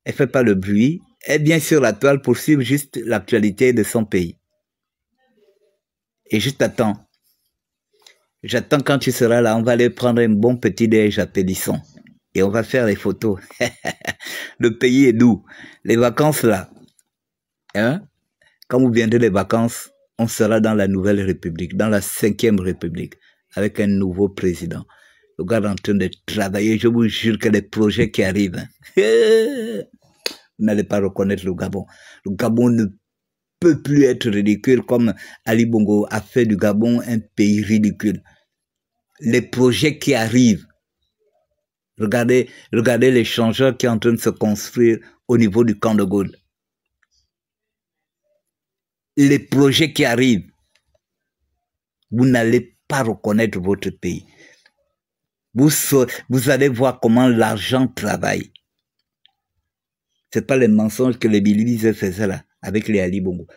Elle fait pas le bruit. Elle vient sur la toile pour suivre juste l'actualité de son pays. Et je t'attends. J'attends quand tu seras là. On va aller prendre un bon petit déj à Pélisson. Et on va faire les photos. Le pays est doux. Les vacances là. Hein? Quand vous viendrez les vacances, on sera dans la nouvelle République, dans la 5e République, avec un nouveau président. Le gars est en train de travailler, je vous jure que les projets qui arrivent, vous n'allez pas reconnaître le Gabon. Le Gabon ne peut plus être ridicule comme Ali Bongo a fait du Gabon un pays ridicule. Les projets qui arrivent, regardez l'échangeur qui est en train de se construire au niveau du camp de Gaulle. Les projets qui arrivent, vous n'allez pas reconnaître votre pays. Vous allez voir comment l'argent travaille. C'est pas les mensonges que les Bilibises faisaient là, avec les Ali Bongo.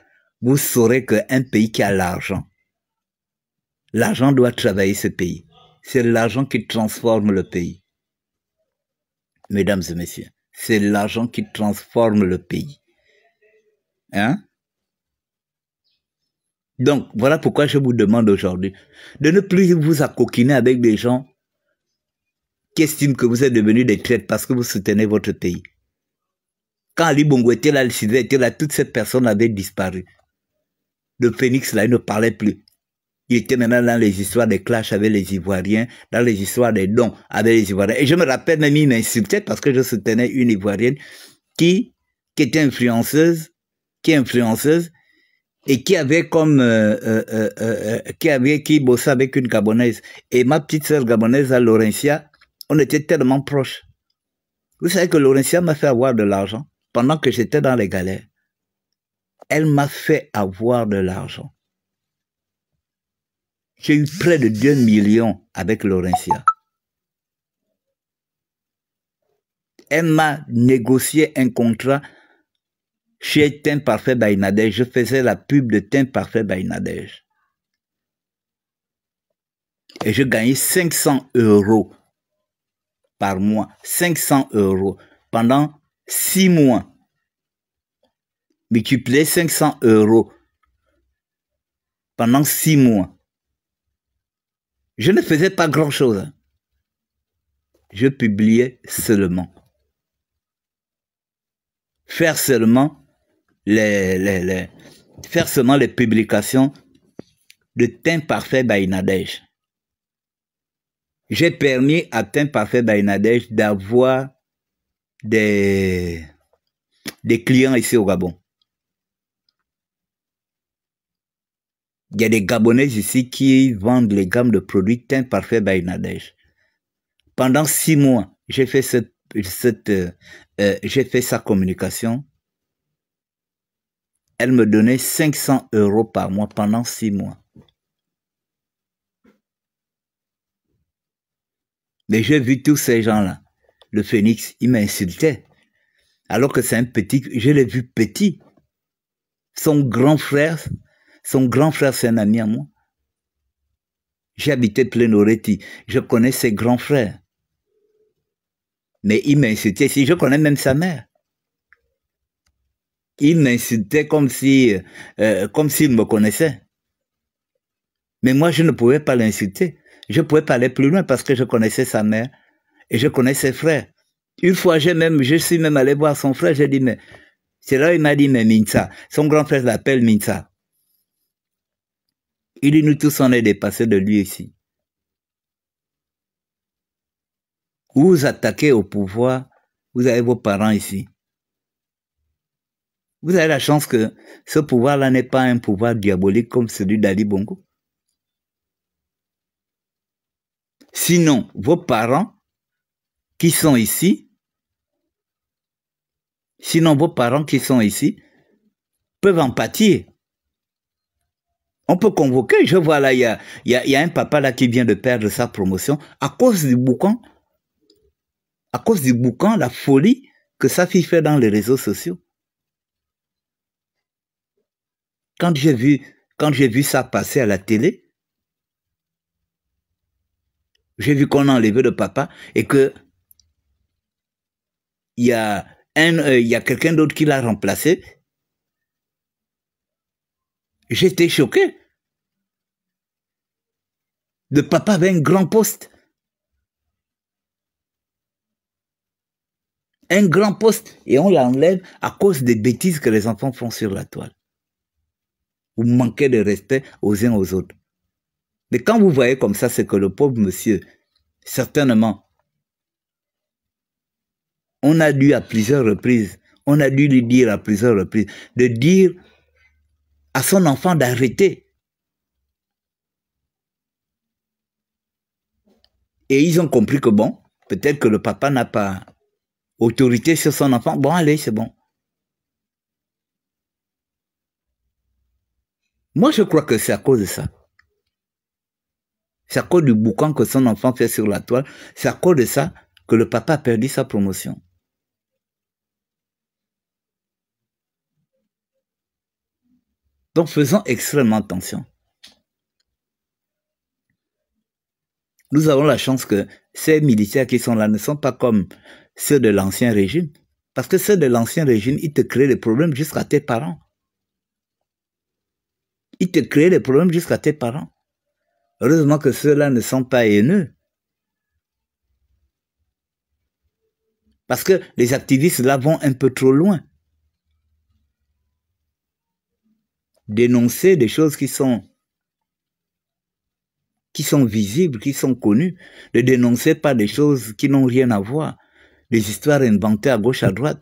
Vous saurez qu'un pays qui a l'argent doit travailler ce pays. C'est l'argent qui transforme le pays. Mesdames et messieurs, c'est l'argent qui transforme le pays. Hein? Donc, voilà pourquoi je vous demande aujourd'hui de ne plus vous accoquiner avec des gens qui estiment que vous êtes devenus des traîtres parce que vous soutenez votre pays. Quand Ali Bongo était là, le Civil était là, toutes ces personnes avaient disparu. Le Phénix, là, il ne parlait plus. Il était maintenant dans les histoires des clashs avec les Ivoiriens, dans les histoires des dons avec les Ivoiriens. Et je me rappelle même, il m'insultait parce que je soutenais une Ivoirienne qui était influenceuse, et qui avait comme qui bossait avec une Gabonaise. Et ma petite sœur gabonaise, Laurentia, on était tellement proches. Vous savez que Laurentia m'a fait avoir de l'argent pendant que j'étais dans les galères. Elle m'a fait avoir de l'argent. J'ai eu près de 2 millions avec Laurentia. Elle m'a négocié un contrat chez Teint Parfait by Nadège. Je faisais la pub de Teint Parfait by Nadège. Et je gagnais 500 € par mois. 500 € pendant 6 mois. Multiplier 500 € pendant 6 mois. Je ne faisais pas grand-chose. Je publiais seulement. Faire seulement les publications de Teint Parfait by Nadège. J'ai permis à Teint Parfait by Nadège d'avoir des clients ici au Gabon. Il y a des Gabonais ici qui vendent les gammes de produits Teint Parfait by Nadège. Pendant 6 mois, j'ai fait sa communication. Elle me donnait 500 € par mois pendant 6 mois. Mais j'ai vu tous ces gens-là. Le Phénix, il m'insultait. Alors que c'est un petit, je l'ai vu petit. Son grand frère, c'est un ami à moi. J'ai habité Plénoreti. Je connais ses grands frères. Mais il m'insultait. Si je connais même sa mère. Il m'insultait comme s'il me connaissait. Mais moi, je ne pouvais pas l'insulter. Je pouvais pas aller plus loin parce que je connaissais sa mère et je connaissais ses frères. Une fois, je suis même allé voir son frère. J'ai dit, mais c'est là il m'a dit, mais Minsa. Son grand frère l'appelle Minsa. Il dit, nous tous, on est dépassés de lui ici. Vous vous attaquez au pouvoir, vous avez vos parents ici. Vous avez la chance que ce pouvoir-là n'est pas un pouvoir diabolique comme celui d'Ali Bongo. Sinon, vos parents qui sont ici, peuvent en pâtir. On peut convoquer, je vois là, il y a un papa là qui vient de perdre sa promotion à cause du boucan, la folie que sa fille fait dans les réseaux sociaux. Quand j'ai vu ça passer à la télé, j'ai vu qu'on a enlevé le papa et que il y a quelqu'un d'autre qui l'a remplacé. J'étais choqué. Le papa avait un grand poste. Un grand poste. Et on l'enlève à cause des bêtises que les enfants font sur la toile. Vous manquez de respect aux uns aux autres. Mais quand vous voyez comme ça, c'est que le pauvre monsieur, certainement, on a dû à plusieurs reprises, on a dû lui dire à plusieurs reprises, de dire à son enfant d'arrêter. Et ils ont compris que bon, peut-être que le papa n'a pas autorité sur son enfant. Bon, allez, c'est bon. Moi, je crois que c'est à cause de ça. C'est à cause du boucan que son enfant fait sur la toile. C'est à cause de ça que le papa a perdu sa promotion. Donc, faisons extrêmement attention. Nous avons la chance que ces militaires qui sont là ne sont pas comme ceux de l'ancien régime. Parce que ceux de l'ancien régime, ils te créent des problèmes jusqu'à tes parents. Ils te créent des problèmes jusqu'à tes parents. Heureusement que ceux-là ne sont pas haineux. Parce que les activistes là vont un peu trop loin. Dénoncer des choses qui sont visibles, qui sont connues. Ne dénoncer pas des choses qui n'ont rien à voir. Des histoires inventées à gauche, à droite.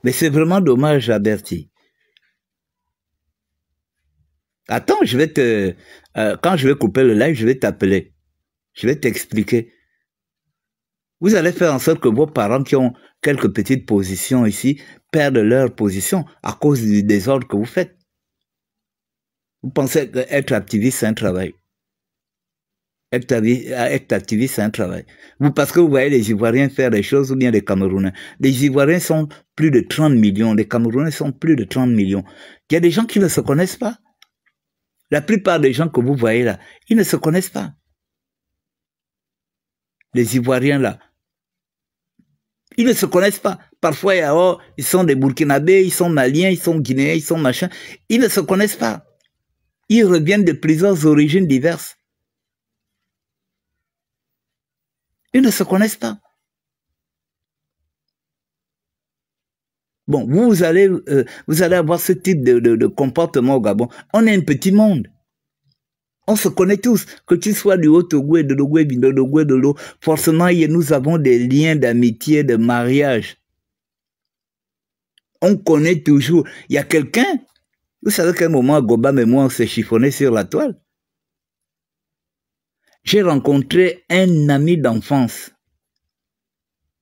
Mais c'est vraiment dommage, Aberti. Attends, je vais quand je vais couper le live, je vais t'appeler. Je vais t'expliquer. Vous allez faire en sorte que vos parents qui ont quelques petites positions ici perdent leur position à cause du désordre que vous faites. Vous pensez qu'être activiste, c'est un travail. Être activiste, c'est un travail. Parce que vous voyez les Ivoiriens faire des choses ou bien les Camerounais. Les Ivoiriens sont plus de 30 millions, les Camerounais sont plus de 30 millions. Il y a des gens qui ne se connaissent pas. La plupart des gens que vous voyez là, ils ne se connaissent pas. Les Ivoiriens là, ils ne se connaissent pas. Parfois, ils sont des Burkinabés, ils sont Maliens, ils sont Guinéens, ils sont machins. Ils ne se connaissent pas. Ils reviennent de plusieurs origines diverses. Ils ne se connaissent pas. Bon, vous allez avoir ce type de comportement au Gabon. On est un petit monde. On se connaît tous, que tu sois du Haut-Togo, de Logoué, de Logoué, de l'eau. Forcément, nous avons des liens d'amitié, de mariage. On connaît toujours. Il y a quelqu'un, vous savez qu'à un moment, Gobam et moi, on s'est chiffonné sur la toile. J'ai rencontré un ami d'enfance.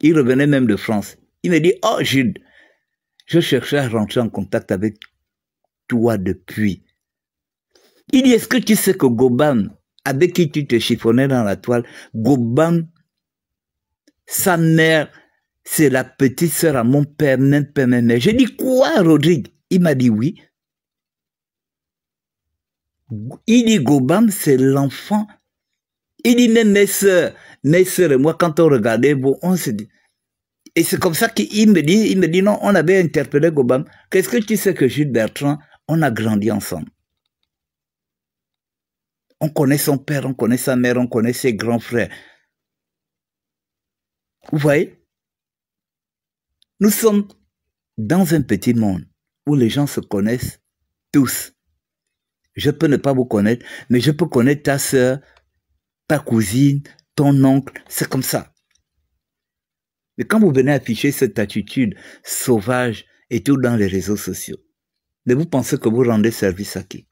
Il revenait même de France. Il me dit, oh Jude, je cherchais à rentrer en contact avec toi depuis. Il dit, est-ce que tu sais que Gobam, avec qui tu te chiffonnais dans la toile, Gobam, sa mère, c'est la petite sœur à mon père, même père, même mère. J'ai dit, quoi, Rodrigue? Il m'a dit oui. Il dit, Gobam, c'est l'enfant. Il dit, même mes sœurs et moi, quand on regardait, bon, on se dit. Et c'est comme ça qu'il me dit, non, on avait interpellé Gobam. Qu'est-ce que tu sais que Jules Bertrand, on a grandi ensemble. On connaît son père, on connaît sa mère, on connaît ses grands frères. Vous voyez? Nous sommes dans un petit monde où les gens se connaissent Tous. Je peux ne pas vous connaître, mais je peux connaître ta sœur, ta cousine, ton oncle, c'est comme ça. Mais quand vous venez afficher cette attitude sauvage et tout dans les réseaux sociaux, mais vous pensez que vous rendez service à qui?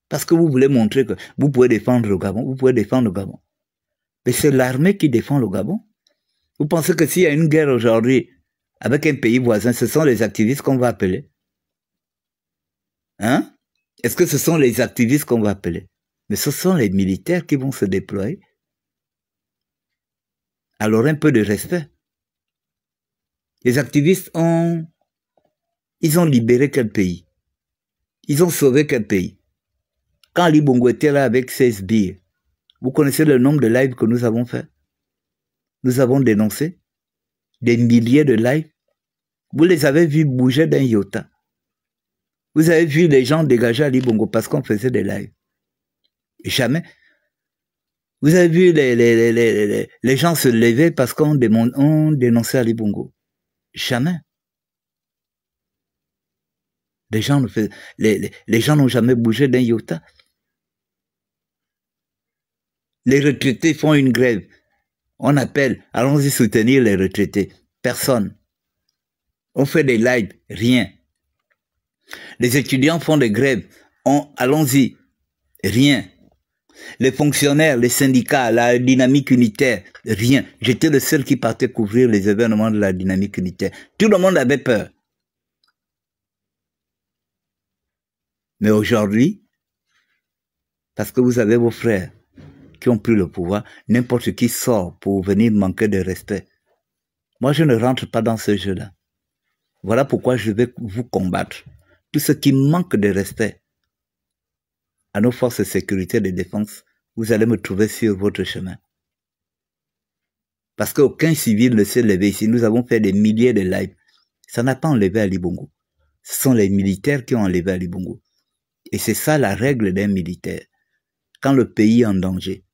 Parce que vous voulez montrer que vous pouvez défendre le Gabon, vous pouvez défendre le Gabon. Mais c'est l'armée qui défend le Gabon. Vous pensez que s'il y a une guerre aujourd'hui avec un pays voisin, ce sont les activistes qu'on va appeler? Hein? Est-ce que ce sont les activistes qu'on va appeler? Mais ce sont les militaires qui vont se déployer. Alors un peu de respect. Les activistes ils ont libéré quel pays? Ils ont sauvé quel pays? Quand Ali Bongo était là avec 16 billes, vous connaissez le nombre de lives que nous avons fait? Nous avons dénoncé des milliers de lives. Vous les avez vus bouger d'un iota. Vous avez vu les gens dégager Ali Bongo parce qu'on faisait des lives. Jamais. Vous avez vu les gens se lever parce qu'on dénonçait Ali Bongo. Jamais. Les gens n'ont jamais bougé d'un iota. Les retraités font une grève. On appelle, allons-y soutenir les retraités. Personne. On fait des lives, rien. Les étudiants font des grèves. Allons-y, rien. Les fonctionnaires, les syndicats, la dynamique unitaire, rien. J'étais le seul qui partait couvrir les événements de la dynamique unitaire. Tout le monde avait peur. Mais aujourd'hui, parce que vous avez vos frères qui ont pris le pouvoir, n'importe qui sort pour venir manquer de respect. Moi, je ne rentre pas dans ce jeu-là. Voilà pourquoi je vais vous combattre. Tout ce qui manque de respect à nos forces de sécurité et de défense, vous allez me trouver sur votre chemin. Parce qu'aucun civil ne s'est levé ici. Nous avons fait des milliers de lives. Ça n'a pas enlevé Ali Bongo. Ce sont les militaires qui ont enlevé Ali Bongo. Et c'est ça la règle d'un militaire. Quand le pays est en danger,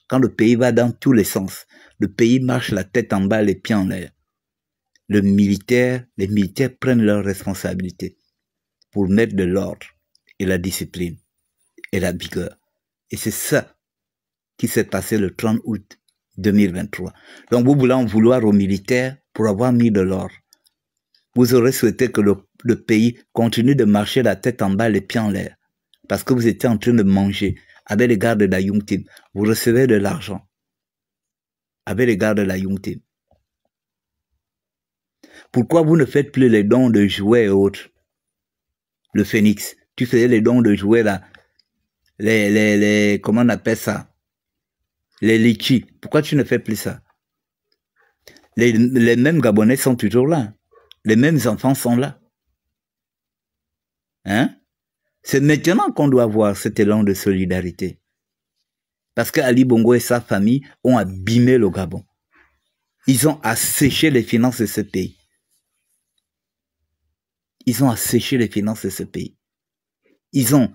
quand le pays va dans tous les sens, le pays marche la tête en bas, les pieds en l'air. Les militaires prennent leurs responsabilités pour mettre de l'ordre et la discipline et la vigueur. Et c'est ça qui s'est passé le 30 août 2023. Donc vous voulez en vouloir aux militaires pour avoir mis de l'ordre. Vous aurez souhaité que le pays continue de marcher la tête en bas, les pieds en l'air. Parce que vous étiez en train de manger avec les gars de la Young Team. Vous recevez de l'argent avec les gars de la Young Team. Pourquoi vous ne faites plus les dons de jouets et autres? Le Phoenix, tu faisais les dons de jouets là. Comment on appelle ça? Les litchis. Pourquoi tu ne fais plus ça? Les mêmes Gabonais sont toujours là. Les mêmes enfants sont là. Hein? C'est maintenant qu'on doit voir cet élan de solidarité. Parce que Ali Bongo et sa famille ont abîmé le Gabon. Ils ont asséché les finances de ce pays. Ils ont asséché les finances de ce pays. Ils ont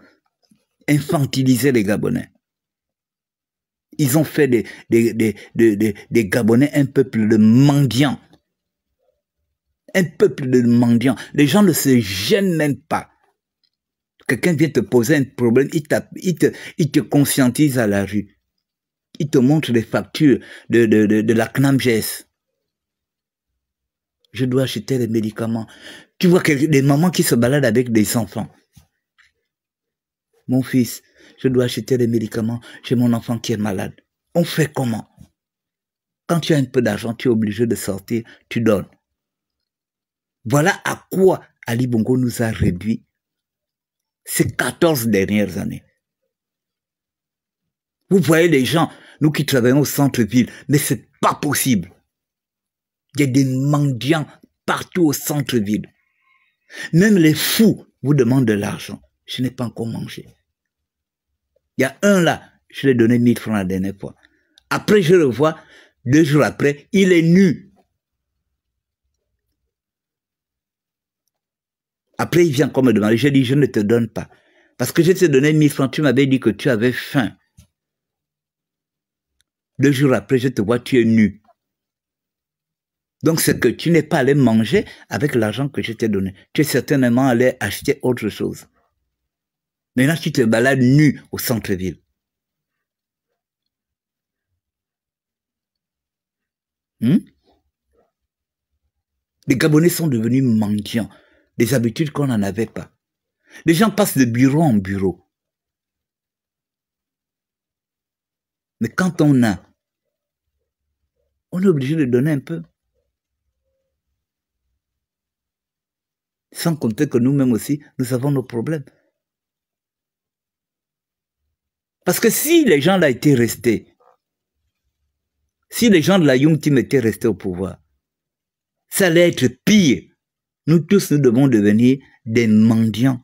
infantilisé les Gabonais. Ils ont fait des Gabonais un peuple de mendiants. Un peuple de mendiants. Les gens ne se gênent même pas. Quelqu'un vient te poser un problème, il te conscientise à la rue. Il te montre les factures de la CNAMGS. Je dois acheter les médicaments. Tu vois des mamans qui se baladent avec des enfants. Mon fils, je dois acheter les médicaments. J'ai mon enfant qui est malade. On fait comment? Quand tu as un peu d'argent, tu es obligé de sortir, tu donnes. Voilà à quoi Ali Bongo nous a réduit ces 14 dernières années. Vous voyez les gens, nous qui travaillons au centre-ville, mais c'est pas possible. Il y a des mendiants partout au centre-ville. Même les fous vous demandent de l'argent. Je n'ai pas encore mangé. Il y a un là, je lui ai donné 1000 francs la dernière fois. Après, je le vois, 2 jours après, il est nu. Après, il vient encore me demander. J'ai dit, je ne te donne pas. Parce que je t'ai donné 1000 francs, tu m'avais dit que tu avais faim. 2 jours après, je te vois, tu es nu. Donc, c'est que tu n'es pas allé manger avec l'argent que je t'ai donné. Tu es certainement allé acheter autre chose. Maintenant, tu te balades nu au centre-ville. Les Gabonais sont devenus mendiants. Des habitudes qu'on n'en avait pas. Les gens passent de bureau en bureau. Mais quand on est obligé de donner un peu. Sans compter que nous-mêmes aussi, nous avons nos problèmes. Parce que si les gens là étaient restés, si les gens de la Young Team étaient restés au pouvoir, ça allait être pire. Nous tous, nous devons devenir des mendiants.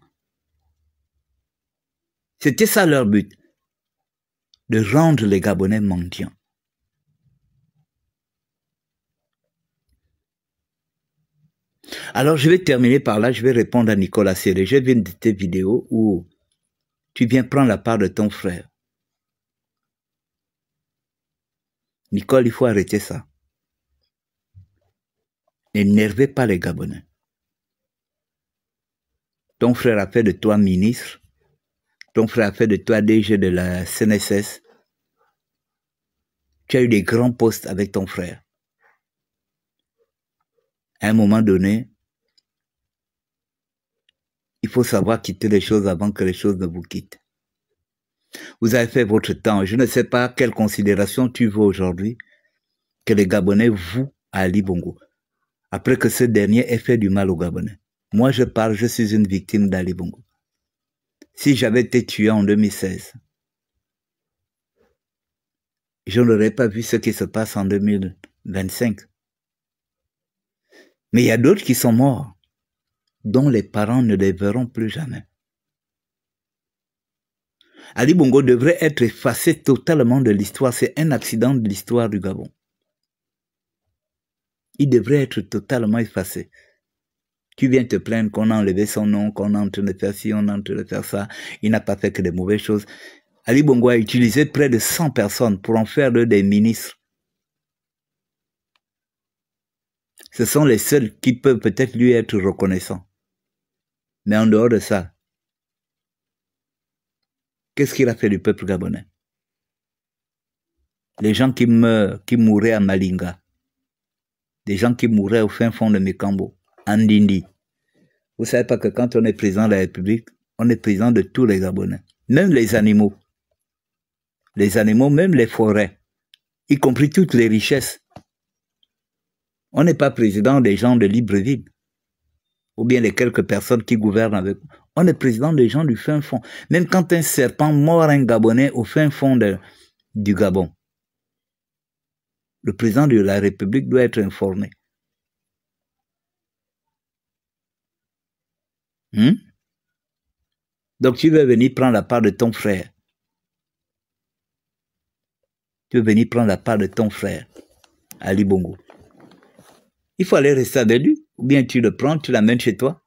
C'était ça leur but, de rendre les Gabonais mendiants. Alors, je vais terminer par là, je vais répondre à Nicolas Séré. J'ai vu une de tes vidéos où tu viens prendre la part de ton frère. Nicole, il faut arrêter ça. N'énervez pas les Gabonais. Ton frère a fait de toi ministre. Ton frère a fait de toi DG de la CNSS. Tu as eu des grands postes avec ton frère. À un moment donné, il faut savoir quitter les choses avant que les choses ne vous quittent. Vous avez fait votre temps. Je ne sais pas quelle considération tu veux aujourd'hui que les Gabonais vouent à Ali Bongo, après que ce dernier ait fait du mal aux Gabonais. Moi, je parle, je suis une victime d'Ali Bongo. Si j'avais été tué en 2016, je n'aurais pas vu ce qui se passe en 2025. Mais il y a d'autres qui sont morts, dont les parents ne les verront plus jamais. Ali Bongo devrait être effacé totalement de l'histoire. C'est un accident de l'histoire du Gabon. Il devrait être totalement effacé. Tu viens te plaindre qu'on a enlevé son nom, qu'on est en train de faire ci, on est en train de faire ça. Il n'a pas fait que des mauvaises choses. Ali Bongo a utilisé près de 100 personnes pour en faire des ministres. Ce sont les seuls qui peuvent peut-être lui être reconnaissants. Mais en dehors de ça, qu'est-ce qu'il a fait du peuple gabonais? Les gens qui meurent, qui mouraient à Malinga, des gens qui mouraient au fin fond de Mekambo, à Ndindi. Vous savez pas que quand on est président de la République, on est président de tous les Gabonais, même les animaux. Les animaux, même les forêts, y compris toutes les richesses. On n'est pas président des gens de Libreville, ou bien les quelques personnes qui gouvernent avec nous. On est président des gens du fin fond. Même quand un serpent mord un Gabonais au fin fond du Gabon, le président de la République doit être informé. Donc tu veux venir prendre la part de ton frère. Tu veux venir prendre la part de ton frère, Ali Bongo. Il faut aller rester avec lui, ou bien tu le prends, tu l'amènes chez toi.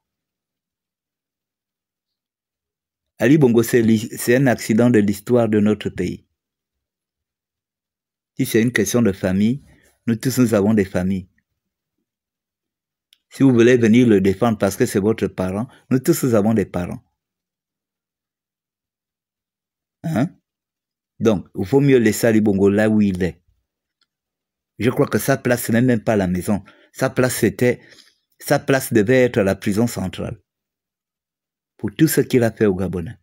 Ali Bongo, c'est un accident de l'histoire de notre pays. Si c'est une question de famille, nous tous nous avons des familles. Si vous voulez venir le défendre parce que c'est votre parent, nous tous nous avons des parents. Donc, il faut mieux laisser Ali Bongo là où il est. Je crois que sa place n'est même pas la maison. Sa place devait être la prison centrale. Pour tout ce qu'il a fait au Gabonais.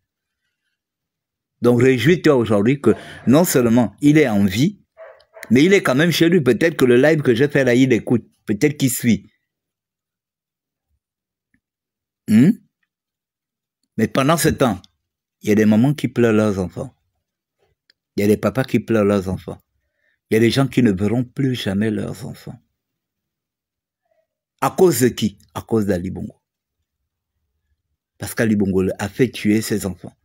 Donc, réjouis-toi aujourd'hui que non seulement il est en vie, mais il est quand même chez lui. Peut-être que le live que j'ai fait là, il écoute. Peut-être qu'il suit. Mais pendant ce temps, il y a des mamans qui pleurent leurs enfants. Il y a des papas qui pleurent leurs enfants. Il y a des gens qui ne verront plus jamais leurs enfants. À cause de qui? À cause d'Ali Bongo. Parce qu'Ali Bongo a fait tuer ses enfants.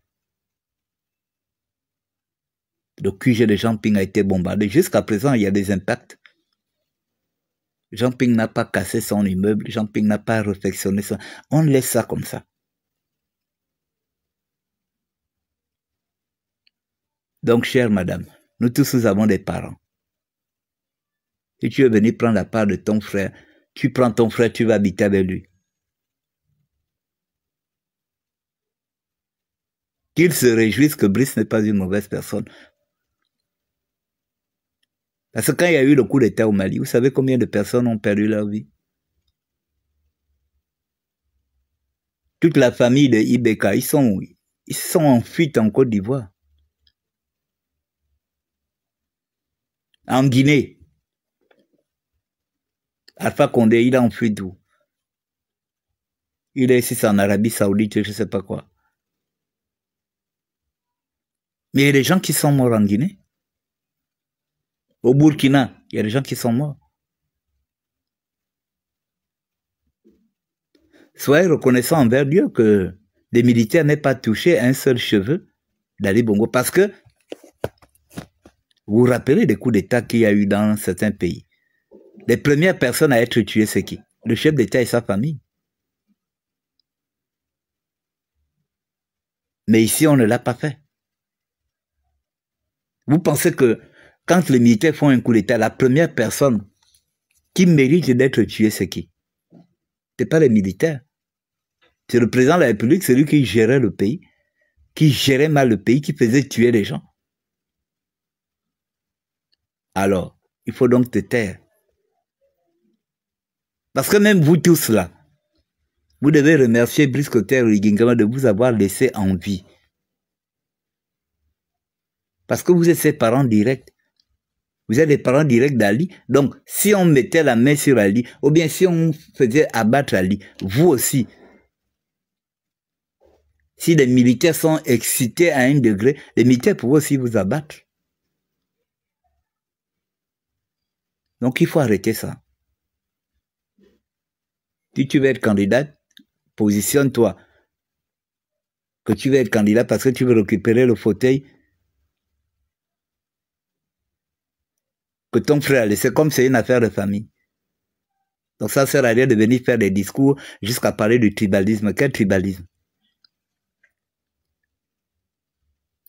Le QG de Jean Ping a été bombardé. Jusqu'à présent, il y a des impacts. Jean Ping n'a pas cassé son immeuble. Jean Ping n'a pas réfectionné ça. On laisse ça comme ça. Donc, chère madame, nous tous nous avons des parents. Et tu es venu prendre la part de ton frère. Tu prends ton frère, tu vas habiter avec lui. Qu'il se réjouisse que Brice n'est pas une mauvaise personne. Parce que quand il y a eu le coup d'État au Mali, vous savez combien de personnes ont perdu leur vie? Toute la famille de Ibeka, ils sont en fuite en Côte d'Ivoire. En Guinée. Alpha Condé, il est en fuite où? Il est ici en Arabie Saoudite, je ne sais pas quoi. Mais il y a des gens qui sont morts en Guinée. Au Burkina, il y a des gens qui sont morts. Soyez reconnaissants envers Dieu que les militaires n'aient pas touché un seul cheveu d'Ali Bongo. Parce que vous vous rappelez des coups d'État qu'il y a eu dans certains pays. Les premières personnes à être tuées, c'est qui? Le chef d'État et sa famille. Mais ici, on ne l'a pas fait. Vous pensez que quand les militaires font un coup d'État, la première personne qui mérite d'être tuée, c'est qui? Ce n'est pas les militaires. C'est le président de la République, celui qui gérait le pays, qui gérait mal le pays, qui faisait tuer les gens. Alors, il faut donc te taire. Parce que même vous tous là, vous devez remercier Brice Clotaire Oligingama de vous avoir laissé en vie. Parce que vous êtes ses parents directs. Vous êtes les parents directs d'Ali. Donc, si on mettait la main sur Ali, ou bien si on faisait abattre Ali, vous aussi, si les militaires sont excités à un degré, les militaires pourraient aussi vous abattre. Donc, il faut arrêter ça. Si tu veux être candidat, positionne-toi. Que tu veux être candidat parce que tu veux récupérer le fauteuil que ton frère a laissé, comme c'est une affaire de famille. Donc ça sert à rien de venir faire des discours jusqu'à parler du tribalisme. Quel tribalisme?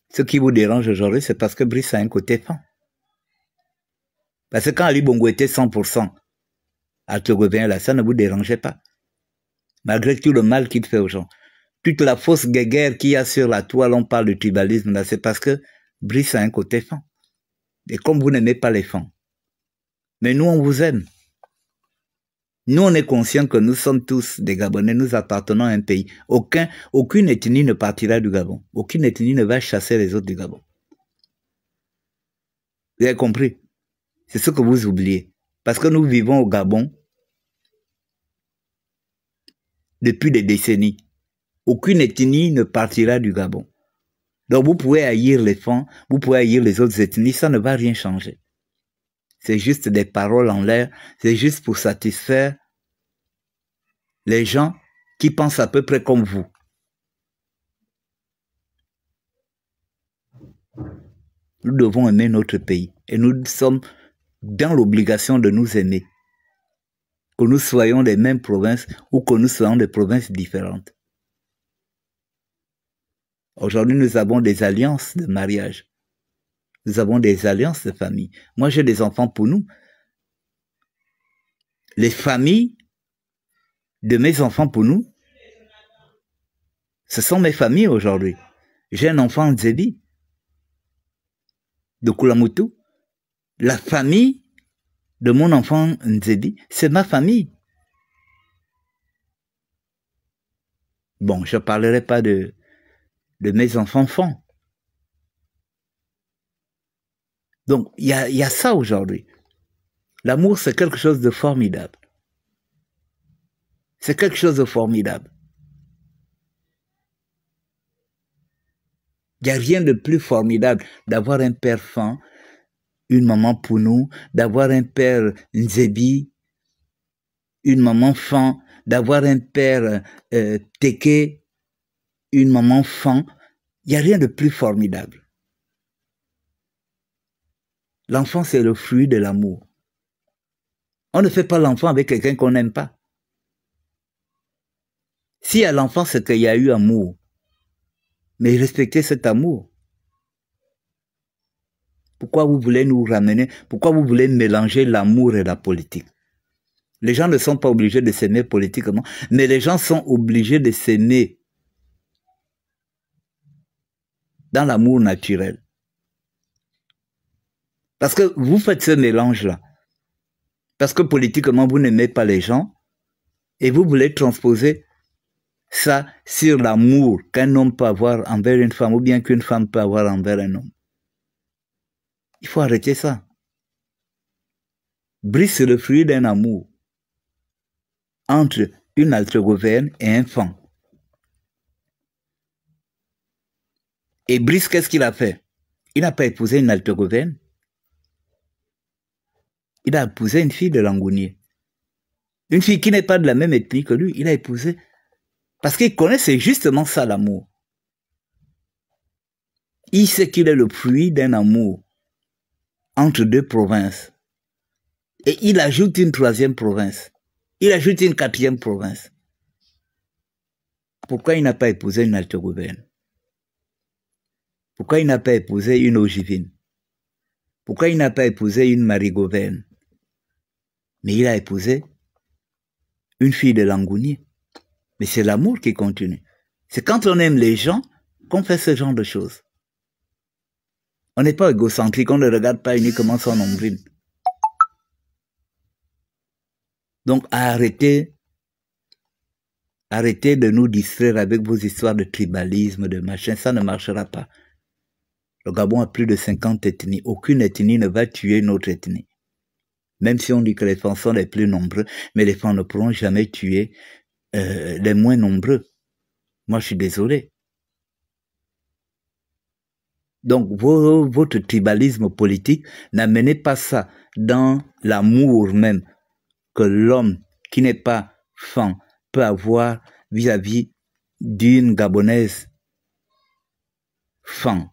Ce qui vous dérange aujourd'hui, c'est parce que Brice a un côté fin. Parce que quand Ali Bongo était 100% à te revenir là, ça ne vous dérangeait pas. Malgré tout le mal qu'il fait aux gens. Toute la fausse guéguerre qu'il y a sur la toile, on parle de tribalisme là, c'est parce que Brice a un côté fin. Et comme vous n'aimez pas les fins. Mais nous, on vous aime. Nous, on est conscients que nous sommes tous des Gabonais, nous appartenons à un pays. Aucune ethnie ne partira du Gabon. Aucune ethnie ne va chasser les autres du Gabon. Vous avez compris? C'est ce que vous oubliez. Parce que nous vivons au Gabon depuis des décennies. Aucune ethnie ne partira du Gabon. Donc vous pouvez haïr les Fans, vous pouvez haïr les autres ethnies, ça ne va rien changer. C'est juste des paroles en l'air, c'est juste pour satisfaire les gens qui pensent à peu près comme vous. Nous devons aimer notre pays et nous sommes dans l'obligation de nous aimer. Que nous soyons des mêmes provinces ou que nous soyons des provinces différentes. Aujourd'hui, nous avons des alliances de mariage. Nous avons des alliances de famille. Moi, j'ai des enfants pour nous. Les familles de mes enfants pour nous, ce sont mes familles aujourd'hui. J'ai un enfant Nzebi, de Kulamutu. La famille de mon enfant Nzebi, c'est ma famille. Bon, je ne parlerai pas de mes enfants. Donc, il y a ça aujourd'hui. L'amour, c'est quelque chose de formidable. C'est quelque chose de formidable. Il n'y a rien de plus formidable d'avoir un père Fan, une maman Pounou, d'avoir un père Nzebi, une maman Fan, d'avoir un père Teke, une maman Fan. Il n'y a rien de plus formidable. L'enfant, c'est le fruit de l'amour. On ne fait pas l'enfant avec quelqu'un qu'on n'aime pas. S'il y a l'enfant, c'est qu'il y a eu amour. Mais respectez cet amour. Pourquoi vous voulez nous ramener? Pourquoi vous voulez mélanger l'amour et la politique? Les gens ne sont pas obligés de s'aimer politiquement, mais les gens sont obligés de s'aimer dans l'amour naturel. Parce que vous faites ce mélange-là. Parce que politiquement, vous n'aimez pas les gens et vous voulez transposer ça sur l'amour qu'un homme peut avoir envers une femme ou bien qu'une femme peut avoir envers un homme. Il faut arrêter ça. Brice, c'est le fruit d'un amour entre une altégouverne et un fan. Et Brice, qu'est-ce qu'il a fait? Il n'a pas épousé une altégouverne. Il a épousé une fille de Langounier. Une fille qui n'est pas de la même ethnie que lui. Il a épousé. Parce qu'il connaît, c'est justement ça l'amour. Il sait qu'il est le fruit d'un amour entre deux provinces. Et il ajoute une troisième province. Il ajoute une quatrième province. Pourquoi il n'a pas épousé une altégouverne? Pourquoi il n'a pas épousé une ogivine? Pourquoi il n'a pas épousé une marigouverne? Mais il a épousé une fille de Langounier. Mais c'est l'amour qui continue. C'est quand on aime les gens qu'on fait ce genre de choses. On n'est pas égocentrique, on ne regarde pas uniquement son nombril. Donc arrêtez de nous distraire avec vos histoires de tribalisme, de machin, ça ne marchera pas. Le Gabon a plus de 50 ethnies. Aucune ethnie ne va tuer une autre ethnie. Même si on dit que les femmes sont les plus nombreux, mais les femmes ne pourront jamais tuer les moins nombreux. Moi, je suis désolé. Donc, votre tribalisme politique, n'amenez pas ça dans l'amour même que l'homme qui n'est pas fan peut avoir vis-à-vis d'une Gabonaise fan.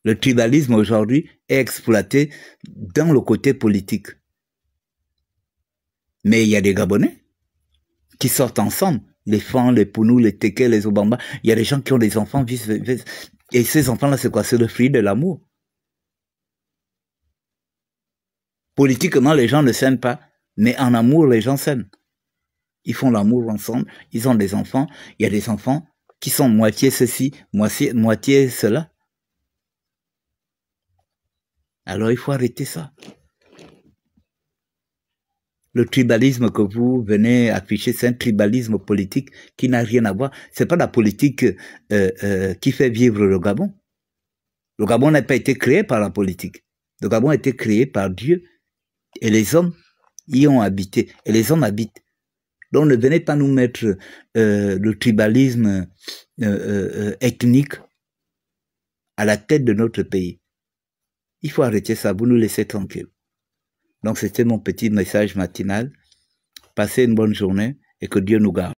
Le tribalisme aujourd'hui est exploité dans le côté politique. Mais il y a des Gabonais qui sortent ensemble. Les Fans, les Pounou, les Teke, les Obamba. Il y a des gens qui ont des enfants. Et ces enfants-là, c'est quoi? C'est le fruit de l'amour. Politiquement, les gens ne s'aiment pas. Mais en amour, les gens s'aiment. Ils font l'amour ensemble. Ils ont des enfants. Il y a des enfants qui sont moitié ceci, moitié cela. Alors, il faut arrêter ça. Le tribalisme que vous venez afficher, c'est un tribalisme politique qui n'a rien à voir. C'est pas la politique qui fait vivre le Gabon. Le Gabon n'a pas été créé par la politique. Le Gabon a été créé par Dieu. Et les hommes y ont habité. Et les hommes habitent. Donc ne venez pas nous mettre le tribalisme ethnique à la tête de notre pays. Il faut arrêter ça, vous nous laissez tranquilles. Donc c'était mon petit message matinal. Passez une bonne journée et que Dieu nous garde.